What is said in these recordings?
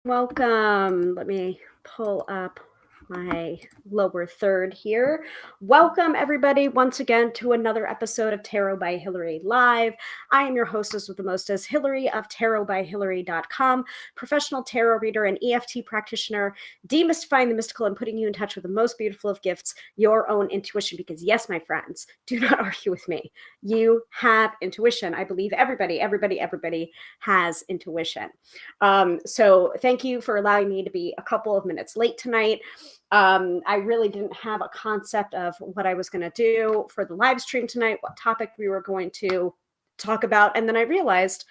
Welcome. Let me pull up my lower third here. Welcome, everybody, once again to another episode of Tarot by Hilary Live. I am your hostess with the mostest, Hilary of tarotbyhilary.com, professional tarot reader and EFT practitioner, demystifying the mystical and putting you in touch with the most beautiful of gifts, your own intuition. Because yes, my friends, do not argue with me. You have intuition. I believe everybody has intuition. So thank you for allowing me to be a couple of minutes late tonight. I really didn't have a concept of what I was going to do for the live stream tonight, what topic we were going to talk about. And then I realized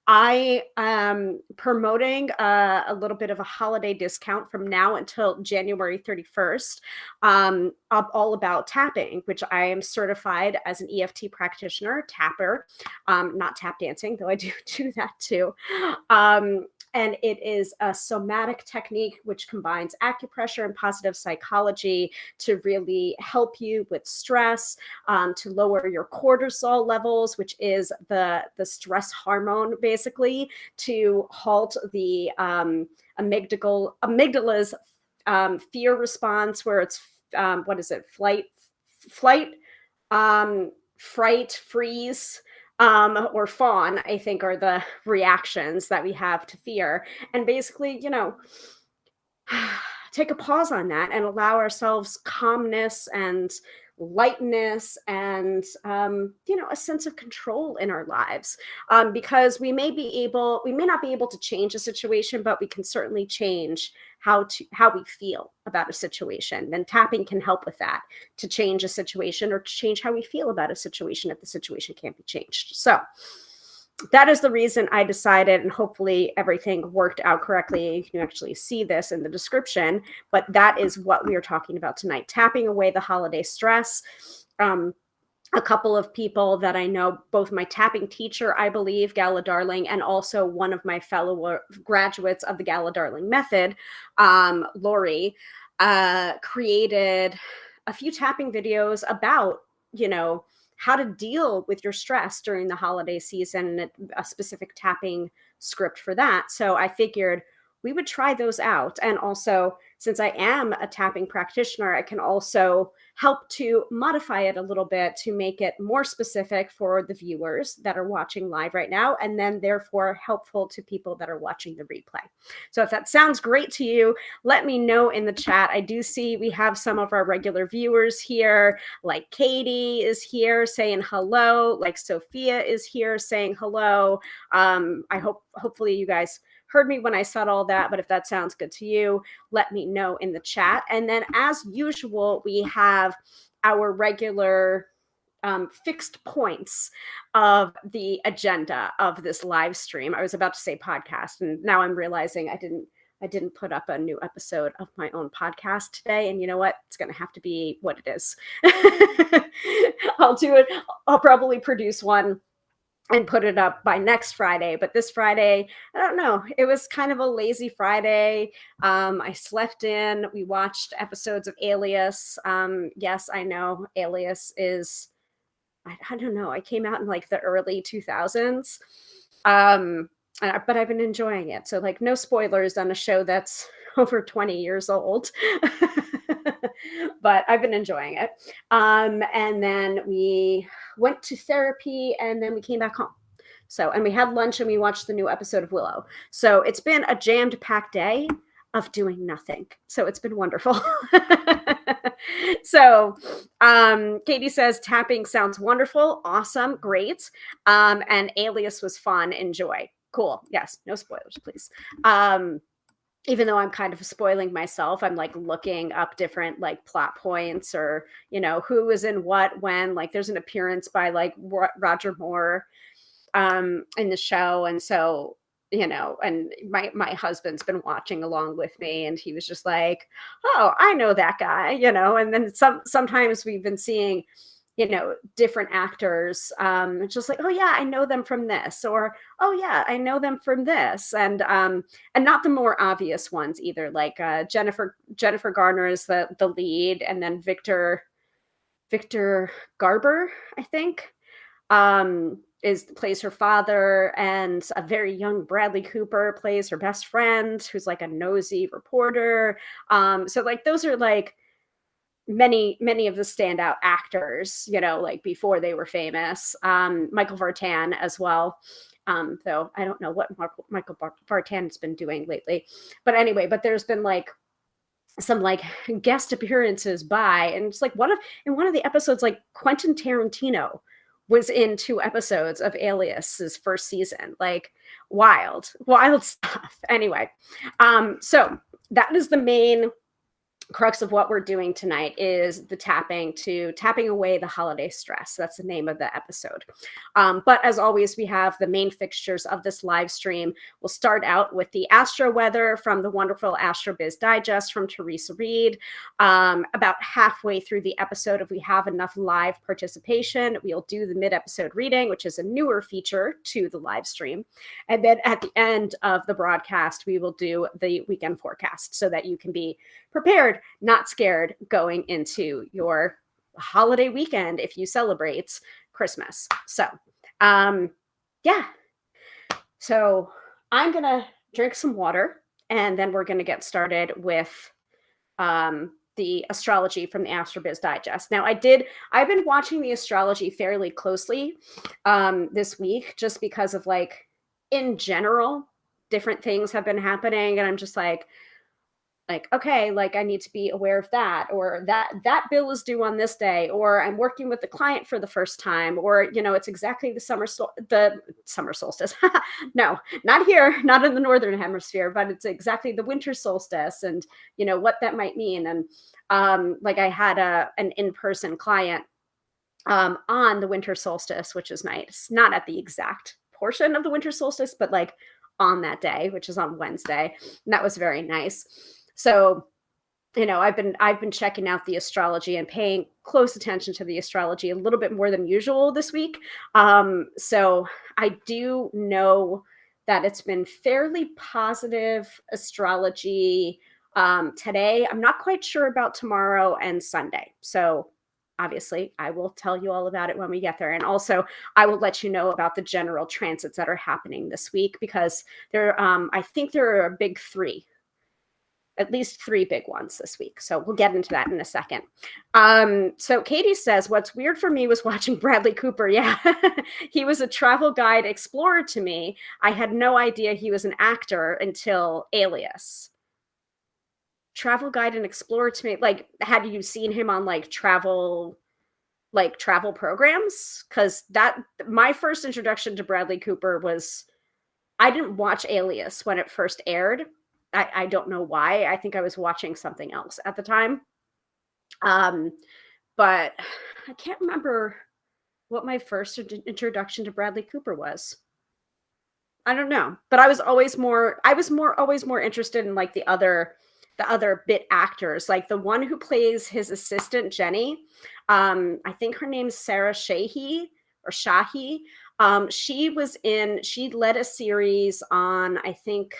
I am promoting a little bit of a holiday discount from now until January 31st, all about tapping, which I am certified as an EFT practitioner, tapper, not tap dancing, though I do that too. And it is a somatic technique which combines acupressure and positive psychology to really help you with stress, to lower your cortisol levels, which is the stress hormone, basically, to halt the amygdala's fear response, where it's what is it, flight, fright, freeze, or fawn, I think, are the reactions that we have to fear. And basically, take a pause on that and allow ourselves calmness and lightness and a sense of control in our lives, because we may not be able to change a situation, but we can certainly change how we feel about a situation. Then tapping can help with that, to change a situation or to change how we feel about a situation if the situation can't be changed. So that is the reason I decided, and hopefully everything worked out correctly. You can actually see this in the description, but that is what we are talking about tonight: tapping away the holiday stress. A couple of people that I know, both my tapping teacher, I believe, Gala Darling, and also one of my fellow graduates of the Gala Darling Method, Lori, created a few tapping videos about, how to deal with your stress during the holiday season, and a specific tapping script for that. So I figured we would try those out. And also, since I am a tapping practitioner, I can also help to modify it a little bit to make it more specific for the viewers that are watching live right now, and then therefore helpful to people that are watching the replay. So if that sounds great to you, let me know in the chat. I do see we have some of our regular viewers here, like Katie is here saying hello, like Sophia is here saying hello. Hopefully you guys heard me when I said all that, but if that sounds good to you, let me know in the chat. And then, as usual, we have our regular fixed points of the agenda of this live stream. I was about to say podcast, and now I'm realizing I didn't put up a new episode of my own podcast today. And you know what? It's going to have to be what it is. I'll do it. I'll probably produce one and put it up by next Friday. But this Friday, I don't know. It was kind of a lazy Friday. I slept in. We watched episodes of Alias. Yes, I know Alias is, I don't know. I came out in like the early 2000s. But I've been enjoying it. So like, no spoilers on a show that's over 20 years old. But I've been enjoying it. And then we went to therapy, and then we came back home. So, and we had lunch, and we watched the new episode of Willow. So it's been a jammed packed day of doing nothing. So it's been wonderful. So Katie says tapping sounds wonderful. Awesome. Great. And Alias was fun. Enjoy. Cool. Yes. No spoilers, please. Even though I'm kind of spoiling myself, I'm like looking up different like plot points, or, who is in what, when, like there's an appearance by like Roger Moore in the show. And so, and my husband's been watching along with me, and he was just like, oh, I know that guy, and then sometimes we've been seeing, different actors, just like, oh yeah, I know them from this, or oh yeah, I know them from this, and not the more obvious ones either, like Jennifer Garner is the lead, and then Victor Garber, I think, plays her father, and a very young Bradley Cooper plays her best friend, who's like a nosy reporter. So like those are like many of the standout actors, like before they were famous. Michael Vartan as well. Though I don't know what Michael Vartan has been doing lately. But anyway, but there's been like some like guest appearances by, and it's like in one of the episodes, like Quentin Tarantino was in 2 episodes of Alias's first season. Like wild stuff. Anyway, so that is the main crux of what we're doing tonight, is the tapping away the holiday stress. That's the name of the episode. But as always, we have the main fixtures of this live stream. We'll start out with the astro weather from the wonderful Astro Biz Digest from Teresa Reed. About halfway through the episode, if we have enough live participation, we'll do the mid-episode reading, which is a newer feature to the live stream. And then at the end of the broadcast, we will do the weekend forecast so that you can be prepared, not scared, going into your holiday weekend if you celebrate Christmas. So, yeah. So I'm going to drink some water, and then we're going to get started with the astrology from the Astro Biz Digest. Now, I've been watching the astrology fairly closely this week, just because of like, in general, different things have been happening, and I'm just like, okay, like I need to be aware of that, or that bill is due on this day, or I'm working with the client for the first time, or it's exactly the summer solstice. No, not here, not in the northern hemisphere, but it's exactly the winter solstice, and what that might mean. And like I had an in-person client on the winter solstice, which is nice, not at the exact portion of the winter solstice, but like on that day, which is on Wednesday, and that was very nice. So, I've been checking out the astrology and paying close attention to the astrology a little bit more than usual this week. So I do know that it's been fairly positive astrology today. I'm not quite sure about tomorrow and Sunday. So obviously, I will tell you all about it when we get there. And also, I will let you know about the general transits that are happening this week, because I think there are a big 3. At least 3 big ones this week. So we'll get into that in a second. So Katie says, what's weird for me was watching Bradley Cooper. Yeah, he was a travel guide explorer to me. I had no idea he was an actor until Alias. Travel guide and explorer to me. Like, had you seen him on like travel programs? Because my first introduction to Bradley Cooper was, I didn't watch Alias when it first aired. I don't know why. I think I was watching something else at the time. But I can't remember what my first introduction to Bradley Cooper was. I don't know. But I was always more interested in like the other bit actors, like the one who plays his assistant Jenny. I think her name's Sarah Shahi or Shahi. She led a series on, I think,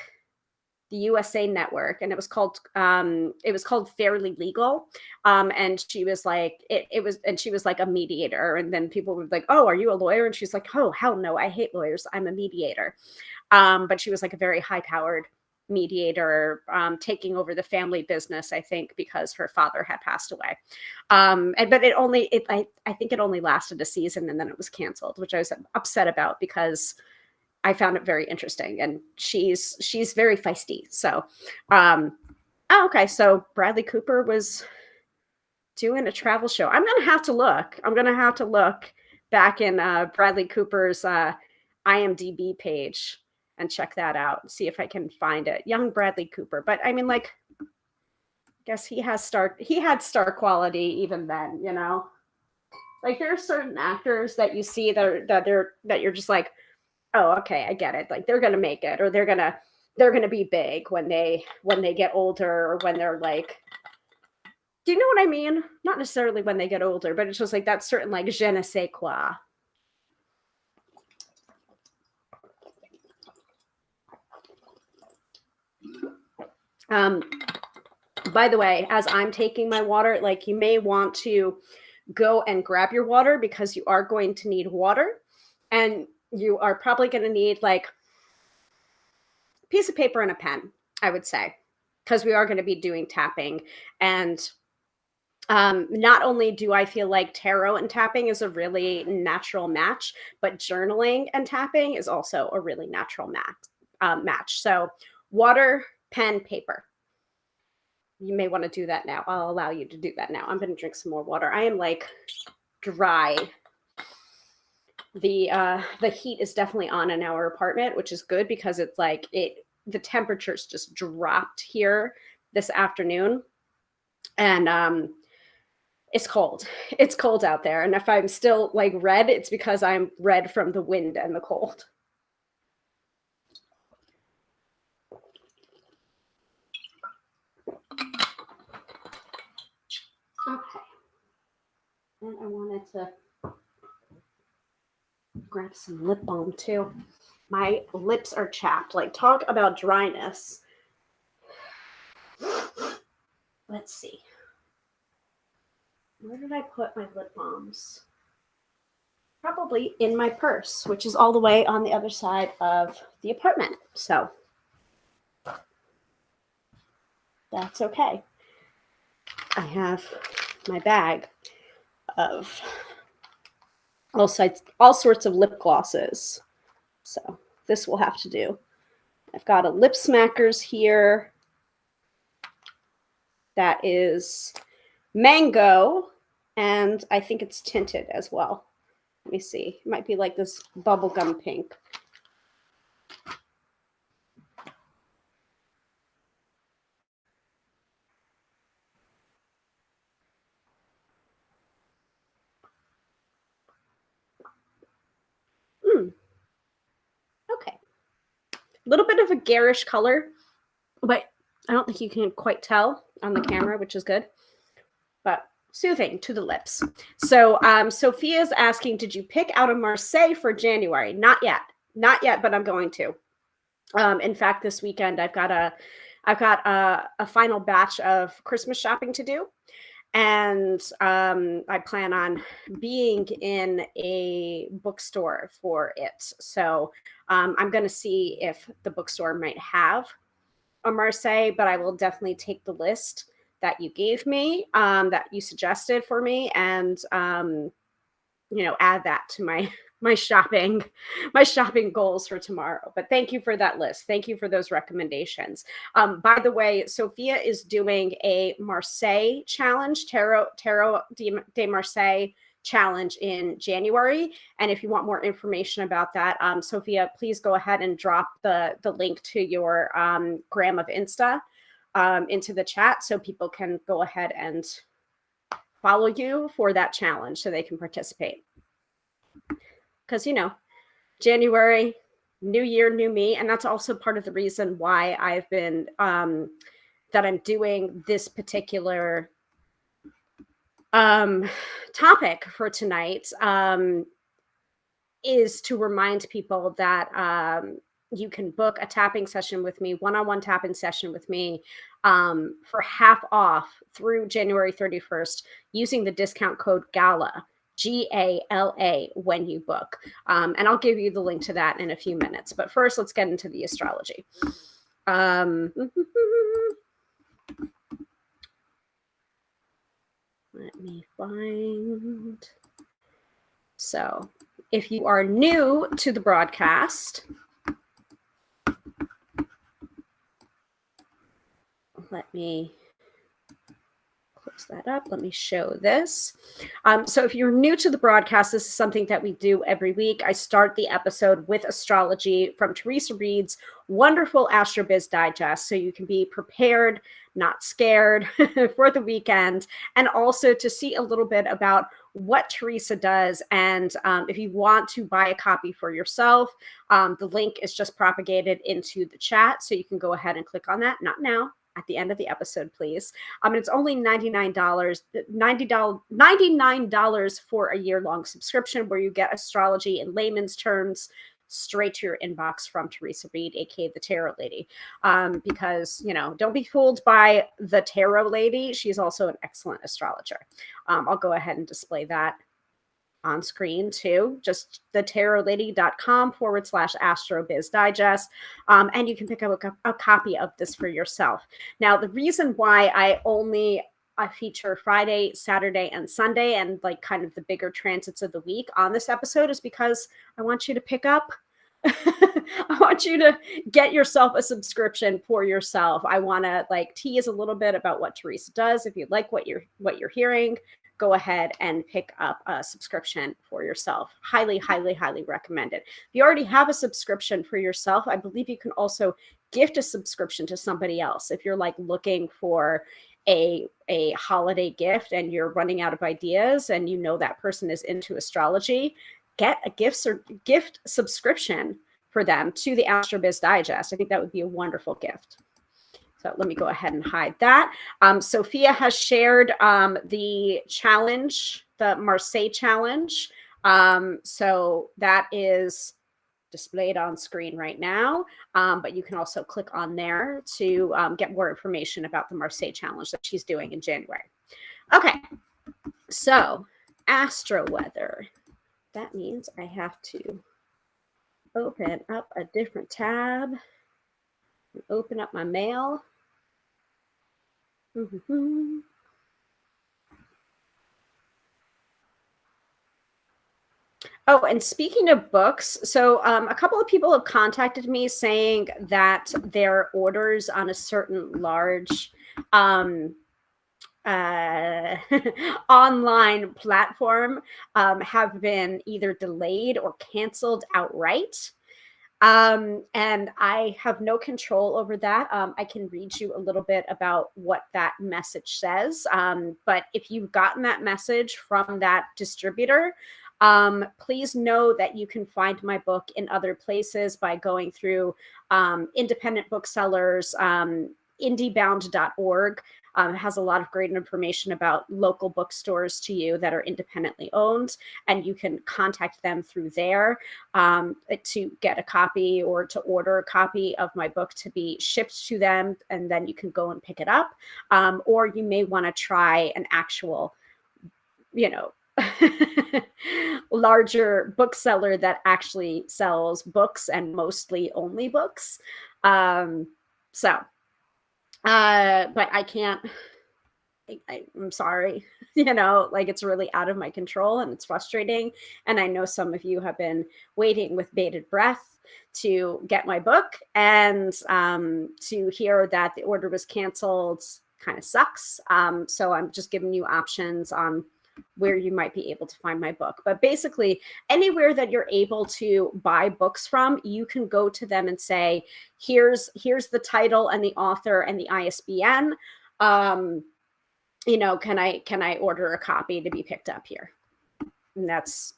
the USA Network, and it was called Fairly Legal. And she was like, she was like a mediator, and then people were like, oh, are you a lawyer? And she's like, oh, hell no, I hate lawyers, I'm a mediator. But she was like a very high-powered mediator, taking over the family business, I think, because her father had passed away. But I think it only lasted a season, and then it was canceled, which I was upset about, because I found it very interesting, and she's very feisty. So, okay. So Bradley Cooper was doing a travel show. I'm going to have to look back in Bradley Cooper's IMDb page and check that out and see if I can find it. Young Bradley Cooper. But I mean, like, I guess he had star quality even then, like there are certain actors that you see that you're just like, oh, okay, I get it. Like they're going to make it, or they're going to be big when they get older, or when they're like, do you know what I mean? Not necessarily when they get older, but it's just like that certain like je ne sais quoi. By the way, as I'm taking my water, like you may want to go and grab your water, because you are going to need water. And you are probably going to need like a piece of paper and a pen, I would say, because we are going to be doing tapping. And not only do I feel like tarot and tapping is a really natural match, but journaling and tapping is also a really natural match. So water, pen, paper. You may want to do that now. I'll allow you to do that now. I'm going to drink some more water. I am like dry. The heat is definitely on in our apartment, which is good because it's like the temperatures just dropped here this afternoon. And it's cold. It's cold out there. And if I'm still like red, it's because I'm red from the wind and the cold. Okay. And I wanted to grab some lip balm too. My lips are chapped. Like, talk about dryness. Let's see. Where did I put my lip balms? Probably in my purse, which is all the way on the other side of the apartment. So that's okay. I have my bag of all sorts of lip glosses. So this will have to do. I've got a Lip Smackers here that is mango, and I think it's tinted as well. Let me see. It might be like this bubblegum pink. Okay. A little bit of a garish color, but I don't think you can quite tell on the camera, which is good. But soothing to the lips. So Sophia's asking, did you pick out a Marseille for January? Not yet, but I'm going to. In fact, this weekend I've got a final batch of Christmas shopping to do, and I plan on being in a bookstore for it. So I'm going to see if the bookstore might have a Marseille, but I will definitely take the list that you gave me, that you suggested for me, and add that to my shopping goals for tomorrow. But thank you for that list. Thank you for those recommendations. By the way, Sophia is doing a Marseille challenge, Tarot de Marseille challenge in January. And if you want more information about that, Sophia, please go ahead and drop the link to your gram of Insta into the chat so people can go ahead and follow you for that challenge so they can participate. Because, January, new year, new me. And that's also part of the reason why I've been, that I'm doing this particular topic for tonight, is to remind people that you can book a tapping session with me, one-on-one tapping session with me, for half off through January 31st using the discount code GALA, GALA, when you book. And I'll give you the link to that in a few minutes. But first, let's get into the astrology. Let me find. So if you are new to the broadcast, let me close that up. Let me show this. So if you're new to the broadcast, this is something that we do every week. I start the episode with astrology from Teresa Reed's wonderful AstroBiz Digest, so you can be prepared, not scared for the weekend, and also to see a little bit about what Teresa does. And if you want to buy a copy for yourself, the link is just propagated into the chat, so you can go ahead and click on that. Not now, at the end of the episode, please. And it's only $99 for a year-long subscription where you get astrology in layman's terms straight to your inbox from Teresa Reed, aka the Tarot Lady. Because, don't be fooled by the Tarot Lady. She's also an excellent astrologer. I'll go ahead and display that on screen too, just thetarotlady.com/astrobiz and you can pick up a copy of this for yourself. Now, the reason why I feature Friday, Saturday, and Sunday, and like kind of the bigger transits of the week on this episode is because I want you to pick up. I want you to get yourself a subscription for yourself. I want to like tease a little bit about what Teresa does. If you like what you're hearing, go ahead and pick up a subscription for yourself. Highly, highly, highly recommend it. If you already have a subscription for yourself, I believe you can also gift a subscription to somebody else. If you're like looking for a holiday gift and you're running out of ideas and you know that person is into astrology, get a gift subscription for them to the AstroBiz Digest. I think that would be a wonderful gift. So let me go ahead and hide that. Sophia has shared the challenge, the Marseille challenge. So that is displayed on screen right now, but you can also click on there to get more information about the Marseille challenge that she's doing in January. Okay, so astro-weather. That means I have to open up a different tab, open up my mail. Oh, and speaking of books, so a couple of people have contacted me saying that their orders on a certain large online platform have been either delayed or canceled outright. And I have no control over that. I can read you a little bit about what that message says. But if you've gotten that message from that distributor, please know that you can find my book in other places by going through independent booksellers, indiebound.org. Has a lot of great information about local bookstores to you that are independently owned, and you can contact them through there to get a copy or to order a copy of my book to be shipped to them, and then you can go and pick it up. Or you may want to try an actual, larger bookseller that actually sells books and mostly only books. But I can't, I'm sorry, like it's really out of my control and it's frustrating. And I know some of you have been waiting with bated breath to get my book, and to hear that the order was canceled kind of sucks. So I'm just giving you options on where you might be able to find my book. But basically, anywhere that you're able to buy books from, you can go to them and say, here's the title and the author and the ISBN. Can I order a copy to be picked up here? And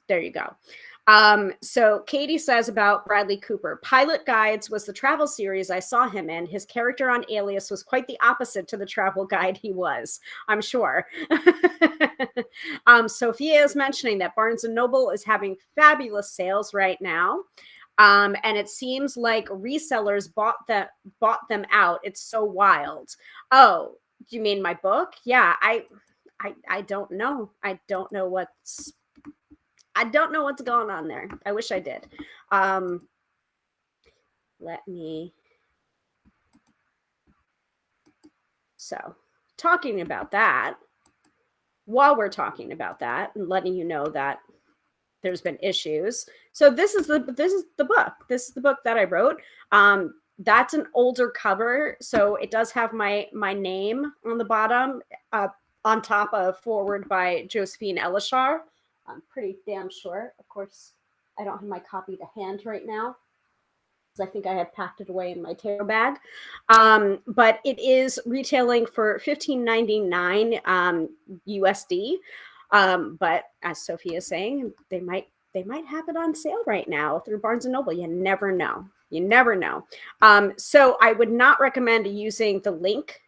there you go. So Katie says about Bradley Cooper, Pilot Guides was the travel series I saw him in. His character on Alias was quite the opposite to the travel guide he was, I'm sure. Sophia is mentioning that Barnes & Noble is having fabulous sales right now. And it seems like resellers bought them out. It's so wild. Oh, do you mean my book? Yeah, I don't know. I don't know what's going on there. I wish I did. Talking about that, while we're talking about that and letting you know that there's been issues. So this is the book. This is the book that I wrote. That's an older cover, so it does have my name on the bottom, on top of forward by Josephine Elishar. I'm pretty damn sure. Of course, I don't have my copy to hand right now, because I think I had packed it away in my tarot bag. But it is retailing for $15.99 USD. But as Sophia is saying, they might have it on sale right now through Barnes & Noble. You never know. You never know. So I would not recommend using the link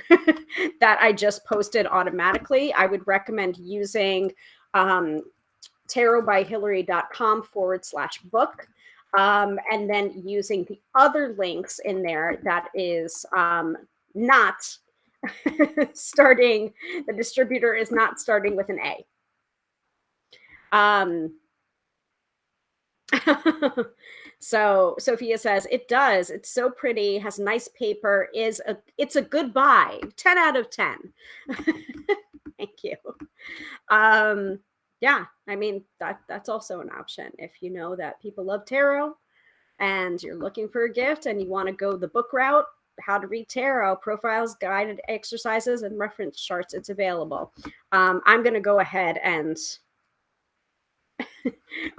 that I just posted automatically. I would recommend using tarotbyhilary.com/book. And then using the other links in there that is not starting, the distributor is not starting with an A. Um, so Sophia says, it does. It's so pretty, has nice paper, it's a good buy. 10 out of 10. Thank you. Yeah, I mean, that's also an option. If you know that people love tarot and you're looking for a gift and you want to go the book route, How to Read Tarot, Profiles, Guided Exercises, and Reference Charts, it's available. I'm going to go ahead and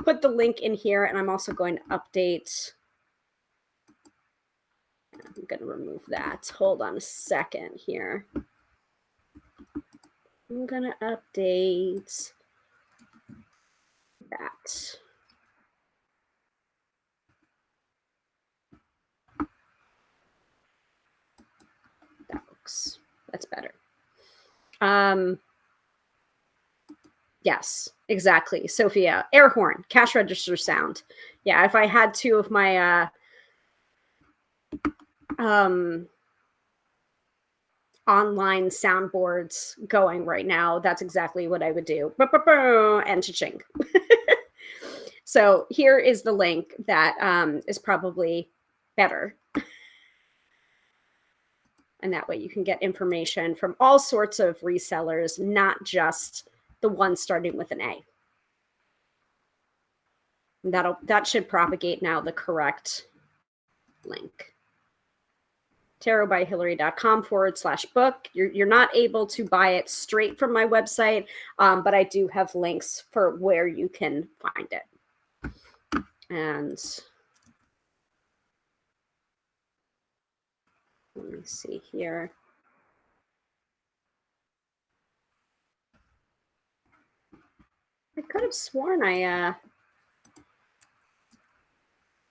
put the link in here, and I'm also going to update. I'm going to remove that. Hold on a second here. I'm going to update that. That looks, that's better. Yes, exactly. Sophia, air horn, cash register sound. Yeah, if I had two of my online soundboards going right now, that's exactly what I would do. And cha-ching. So here is the link that is probably better. And that way you can get information from all sorts of resellers, not just the one starting with an A. That should propagate now the correct link. tarotbyhilary.com/book. You're not able to buy it straight from my website, but I do have links for where you can find it. And let me see here. I could have sworn I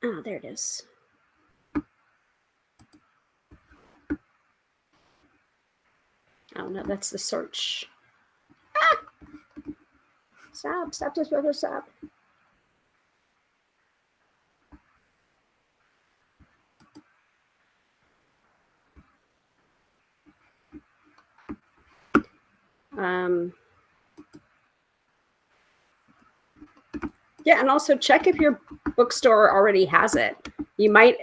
oh, there it is. Oh no, that's the search. Ah! Stop this brother, stop. Yeah, and also check if your bookstore already has it. You might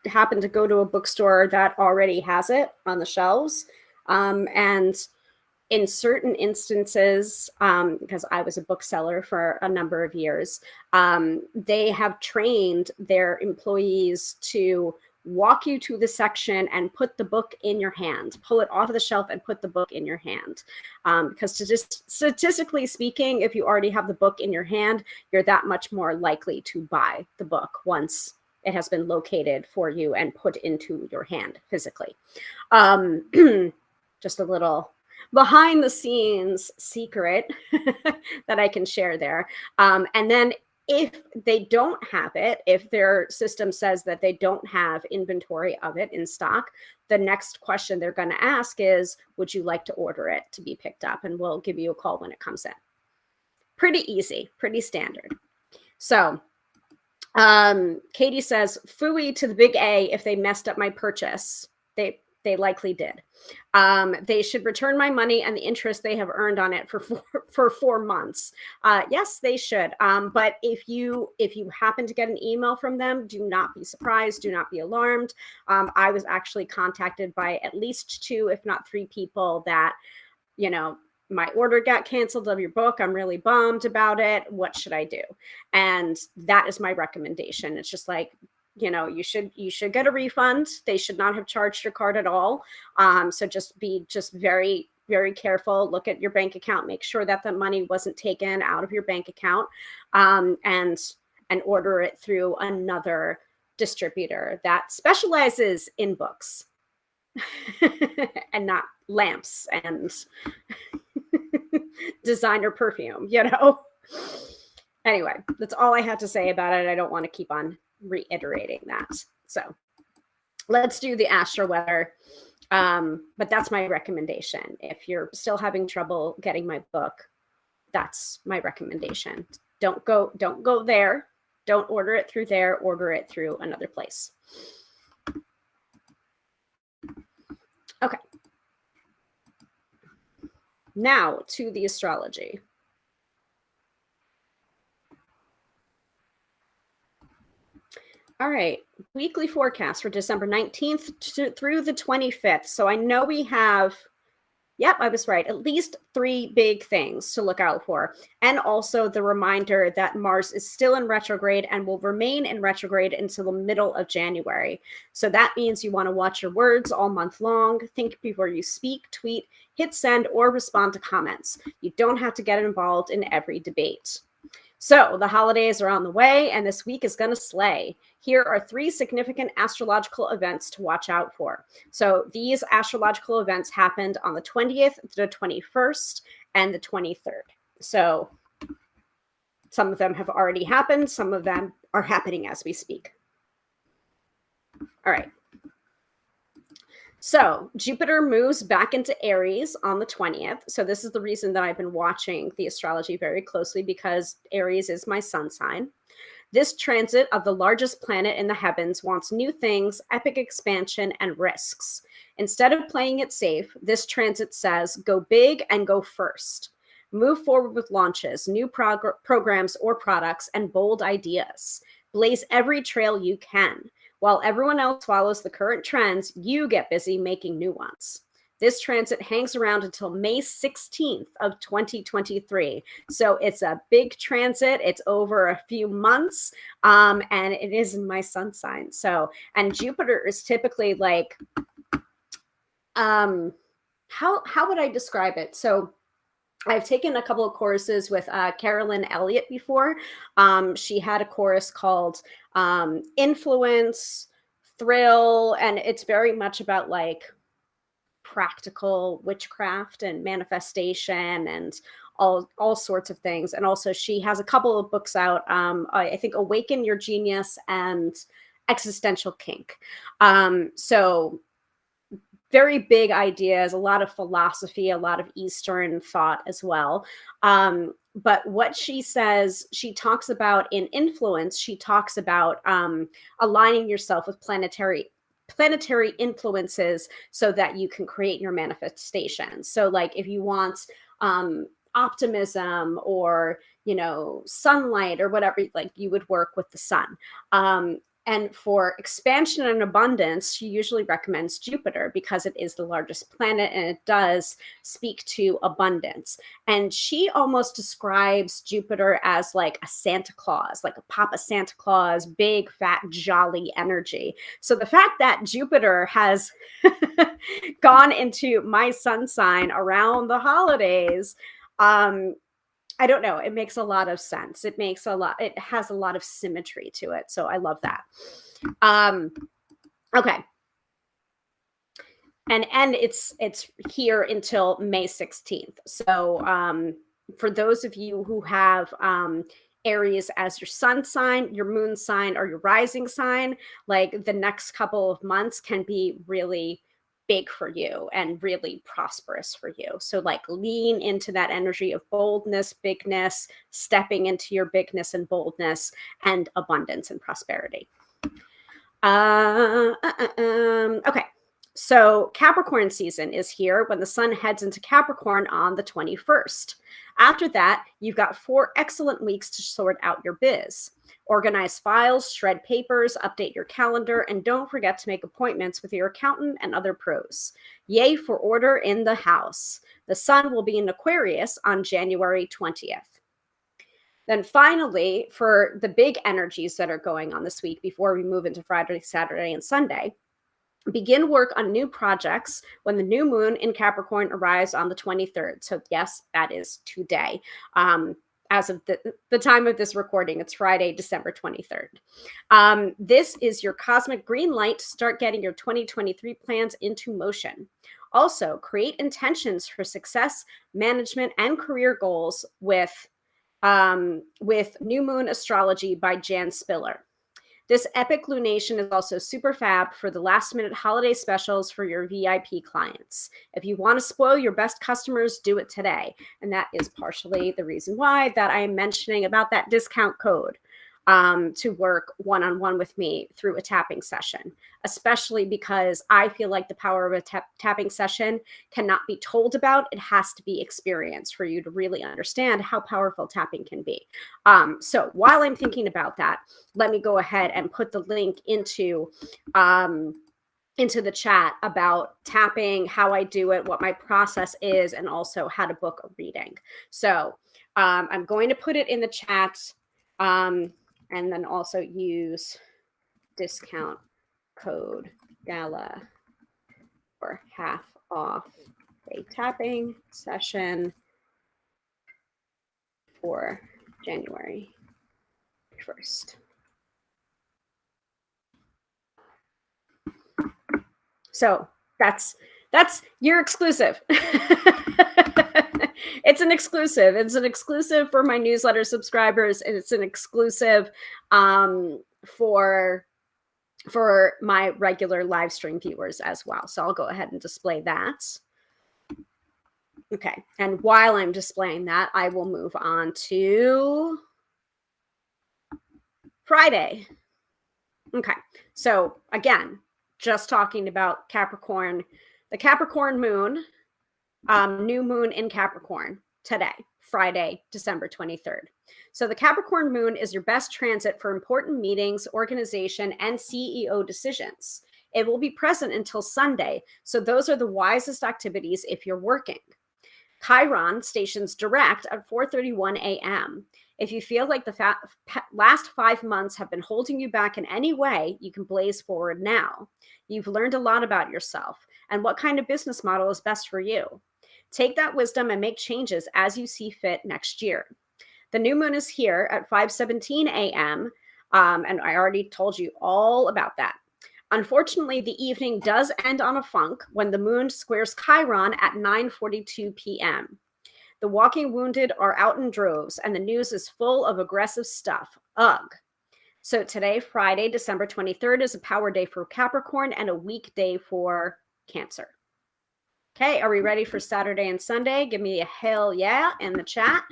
happen to go to a bookstore that already has it on the shelves. And in certain instances, because I was a bookseller for a number of years, they have trained their employees to walk you to the section and put the book in your hand, pull it off of the shelf and put the book in your hand. Because statistically speaking, if you already have the book in your hand, you're that much more likely to buy the book once it has been located for you and put into your hand physically. Just a little behind the scenes secret that I can share there. And then if they don't have it, if their system says that they don't have inventory of it in stock, the next question they're going to ask is, would you like to order it to be picked up? And we'll give you a call when it comes in. Pretty easy, pretty standard. So Katie says, phooey to the big A if they messed up my purchase. They likely did. They should return my money and the interest they have earned on it for 4 months. Yes, they should. But if you happen to get an email from them, do not be surprised. Do not be alarmed. I was actually contacted by at least 2, if not 3 people that, my order got canceled of your book. I'm really bummed about it. What should I do? And that is my recommendation. It's just like, you should get a refund. They should not have charged your card at all. So just be very, very careful. Look at your bank account, make sure that the money wasn't taken out of your bank account, and order it through another distributor that specializes in books and not lamps and designer perfume, Anyway, that's all I had to say about it. I don't want to keep on reiterating that. So let's do the astro-weather. But that's my recommendation. If you're still having trouble getting my book, that's my recommendation. Don't go there. Don't order it through there. Order it through another place. Okay. Now to the astrology. All right. Weekly forecast for December 19th through the 25th. So I know we have, yep, I was right, at least 3 big things to look out for. And also the reminder that Mars is still in retrograde and will remain in retrograde until the middle of January. So that means you want to watch your words all month long. Think before you speak, tweet, hit send, or respond to comments. You don't have to get involved in every debate. So the holidays are on the way, and this week is going to slay. Here are 3 significant astrological events to watch out for. So these astrological events happened on the 20th, the 21st, and the 23rd. So some of them have already happened. Some of them are happening as we speak. All right. So Jupiter moves back into Aries on the 20th. So this is the reason that I've been watching the astrology very closely, because Aries is my sun sign. This transit of the largest planet in the heavens wants new things, epic expansion, and risks. Instead of playing it safe, this transit says, go big and go first. Move forward with launches, new programs or products, and bold ideas. Blaze every trail you can. While everyone else follows the current trends, you get busy making new ones. This transit hangs around until May 16th of 2023. So it's a big transit. It's over a few months, and it is in my sun sign. So, and Jupiter is typically like, how would I describe it? So I've taken a couple of courses with Carolyn Elliott before. She had a course called Influence, Thrill, and it's very much about like practical witchcraft and manifestation and all sorts of things. And also she has a couple of books out, I think Awaken Your Genius and Existential Kink. So very big ideas, a lot of philosophy, a lot of Eastern thought as well. But what she says, she talks about in Influence, she talks about aligning yourself with planetary influences so that you can create your manifestations. So like if you want optimism or, you know, sunlight or whatever, like you would work with the sun. And for expansion and abundance, she usually recommends Jupiter because it is the largest planet and it does speak to abundance. And she almost describes Jupiter as like a Santa Claus, like a Papa Santa Claus, big, fat, jolly energy. So the fact that Jupiter has gone into my sun sign around the holidays, I don't know. It makes a lot of sense. It has a lot of symmetry to it. So I love that. Okay. And it's here until May 16th. So for those of you who have Aries as your sun sign, your moon sign, or your rising sign, like the next couple of months can be really big for you and really prosperous for you. So like lean into that energy of boldness, bigness, stepping into your bigness and boldness and abundance and prosperity. Okay. So Capricorn season is here when the sun heads into Capricorn on the 21st. After that, you've got 4 excellent weeks to sort out your biz. Organize files, shred papers, update your calendar, and don't forget to make appointments with your accountant and other pros. Yay for order in the house. The sun will be in Aquarius on January 20th. Then finally, for the big energies that are going on this week before we move into Friday, Saturday, and Sunday, begin work on new projects when the new moon in Capricorn arrives on the 23rd. So yes, that is today. As of the time of this recording, it's Friday, December 23rd. This is your cosmic green light to start getting your 2023 plans into motion. Also, create intentions for success, management, and career goals with New Moon Astrology by Jan Spiller. This epic lunation is also super fab for the last minute holiday specials for your VIP clients. If you want to spoil your best customers, do it today. And that is partially the reason why that I am mentioning about that discount code. to work one-on-one with me through a tapping session, especially because I feel like the power of a tapping session cannot be told about. It has to be experienced for you to really understand how powerful tapping can be. So while I'm thinking about that, let me go ahead and put the link into the chat about tapping, how I do it, what my process is, and also how to book a reading. So I'm going to put it in the chat, and then also use discount code GALA for half off a tapping session for January 1st. So that's your exclusive. It's an exclusive. It's an exclusive for my newsletter subscribers, and it's an exclusive for my regular live stream viewers as well. So I'll go ahead and display that. Okay, and while I'm displaying that, I will move on to Friday. Okay, so again, just talking about Capricorn, the Capricorn moon, new moon in Capricorn today, Friday, December 23rd. So the Capricorn moon is your best transit for important meetings, organization, and CEO decisions. It will be present until Sunday, so those are the wisest activities if you're working. Chiron stations direct at 4:31 a.m. If you feel like the last 5 months have been holding you back in any way, you can blaze forward now. You've learned a lot about yourself and what kind of business model is best for you. Take that wisdom and make changes as you see fit next year. The new moon is here at 5:17 a.m., and I already told you all about that. Unfortunately, the evening does end on a funk when the moon squares Chiron at 9:42 p.m. The walking wounded are out in droves, and the news is full of aggressive stuff. Ugh. So today, Friday, December 23rd, is a power day for Capricorn and a weak day for Cancer. Okay, are we ready for Saturday and Sunday? Give me a hell yeah in the chat.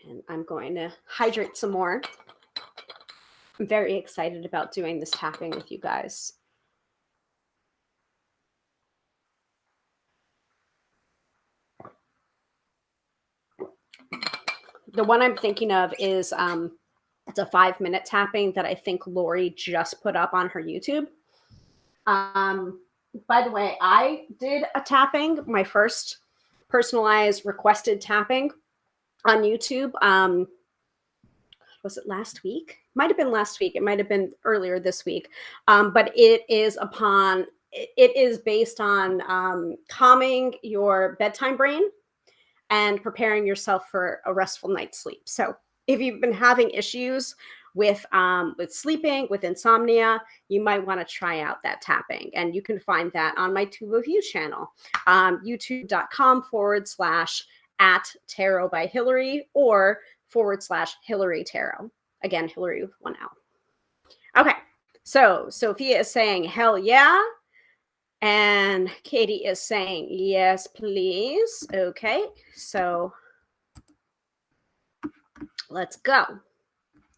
And I'm going to hydrate some more. I'm very excited about doing this tapping with you guys. The one I'm thinking of is it's a 5-minute tapping that I think Lori just put up on her YouTube. By the way, I did a tapping, my first personalized requested tapping on YouTube. Was it last week? Might have been last week. It might have been earlier this week. But it is based on calming your bedtime brain and preparing yourself for a restful night's sleep. So if you've been having issues with sleeping, with insomnia, you might want to try out that tapping. And you can find that on my Tube of You channel, youtube.com/@tarot by Hilary or /Hilary Tarot. Again, Hilary with 1 L. Okay, so Sophia is saying, hell yeah. And Katie is saying, yes, please. Okay, so let's go.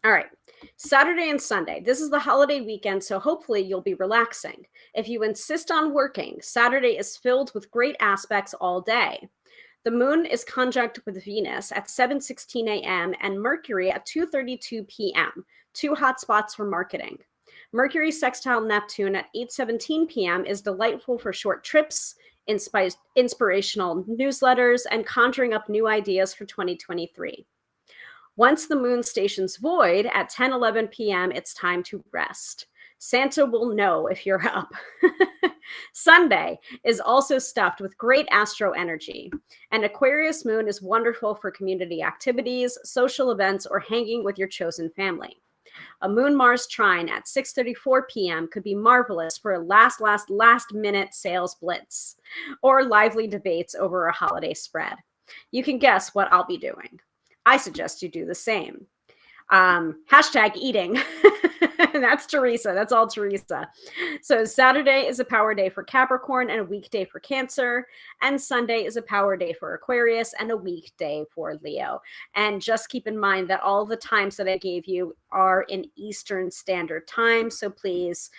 All right, Saturday and Sunday. This is the holiday weekend, so hopefully you'll be relaxing. If you insist on working, Saturday is filled with great aspects all day. The moon is conjunct with Venus at 7:16 a.m. and Mercury at 2:32 p.m., two hot spots for marketing. Mercury sextile Neptune at 8:17 p.m. is delightful for short trips, inspirational newsletters, and conjuring up new ideas for 2023. Once the moon stations void at 10:11 p.m., it's time to rest. Santa will know if you're up. Sunday is also stuffed with great astro energy. An Aquarius moon is wonderful for community activities, social events, or hanging with your chosen family. A Moon-Mars trine at 6:34 p.m. could be marvelous for a last-minute sales blitz or lively debates over a holiday spread. You can guess what I'll be doing. I suggest you do the same. Hashtag eating. That's Teresa. That's all Teresa. So Saturday is a power day for Capricorn and a weekday for Cancer. And Sunday is a power day for Aquarius and a weekday for Leo. And just keep in mind that all the times that I gave you are in Eastern Standard Time. So please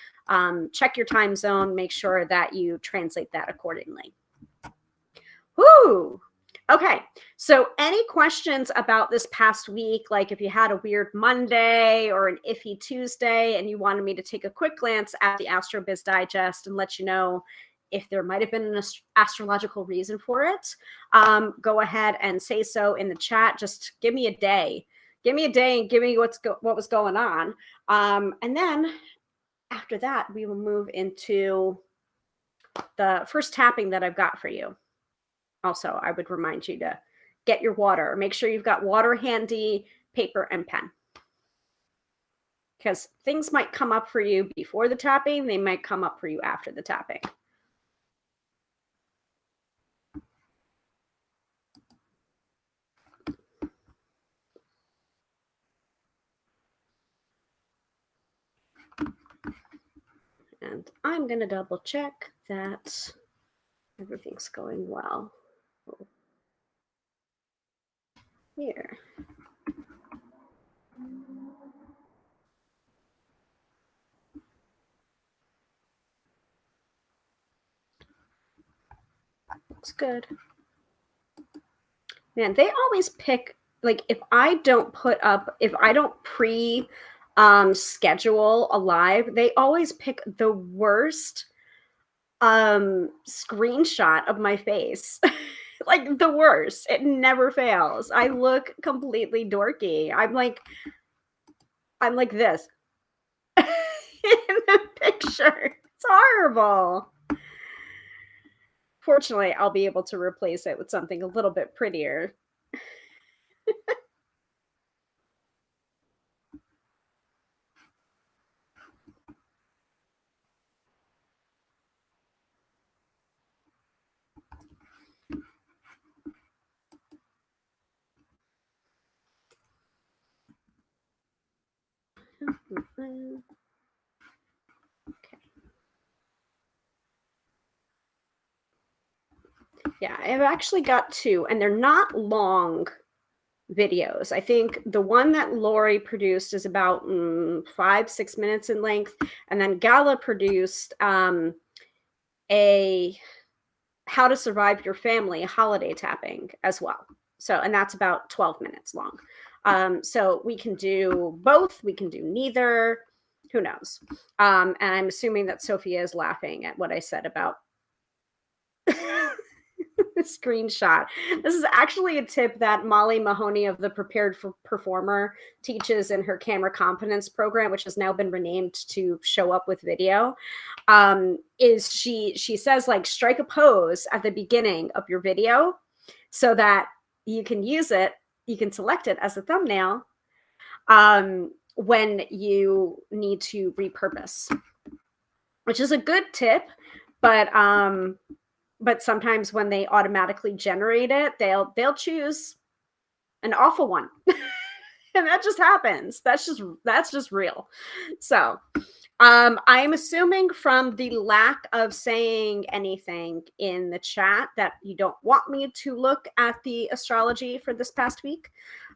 check your time zone. Make sure that you translate that accordingly. Whoo! Okay, so any questions about this past week, like if you had a weird Monday or an iffy Tuesday and you wanted me to take a quick glance at the AstroBiz Digest and let you know if there might have been an astrological reason for it, go ahead and say so in the chat. Just give me a day. Give me a day and give me what was going on. And then after that, we will move into the first tapping that I've got for you. Also, I would remind you to get your water. Make sure you've got water handy, paper, and pen. Because things might come up for you before the tapping. They might come up for you after the tapping. And I'm going to double check that everything's going well. Here. Looks good. Man, they always pick, like, if I don't schedule a live, they always pick the worst screenshot of my face. Like the worst. It never fails. I look completely dorky. I'm like this in the picture. It's horrible. Fortunately, I'll be able to replace it with something a little bit prettier. Okay. Yeah, I've actually got two, and they're not long videos. I think the one that Lori produced is about 5-6 minutes in length, and then Gala produced a how to survive your family holiday tapping as well. So, and that's about 12 minutes long. So we can do both. We can do neither. Who knows? And I'm assuming that Sophia is laughing at what I said about screenshot. This is actually a tip that Molly Mahoney of the Prepared for Performer teaches in her camera competence program, which has now been renamed to Show Up with Video. Is she says, like, strike a pose at the beginning of your video so that you can use it, you can select it as a thumbnail when you need to repurpose, which is a good tip, but sometimes when they automatically generate it, they'll choose an awful one. And that just happens. That's just real. So I'm assuming from the lack of saying anything in the chat that you don't want me to look at the astrology for this past week,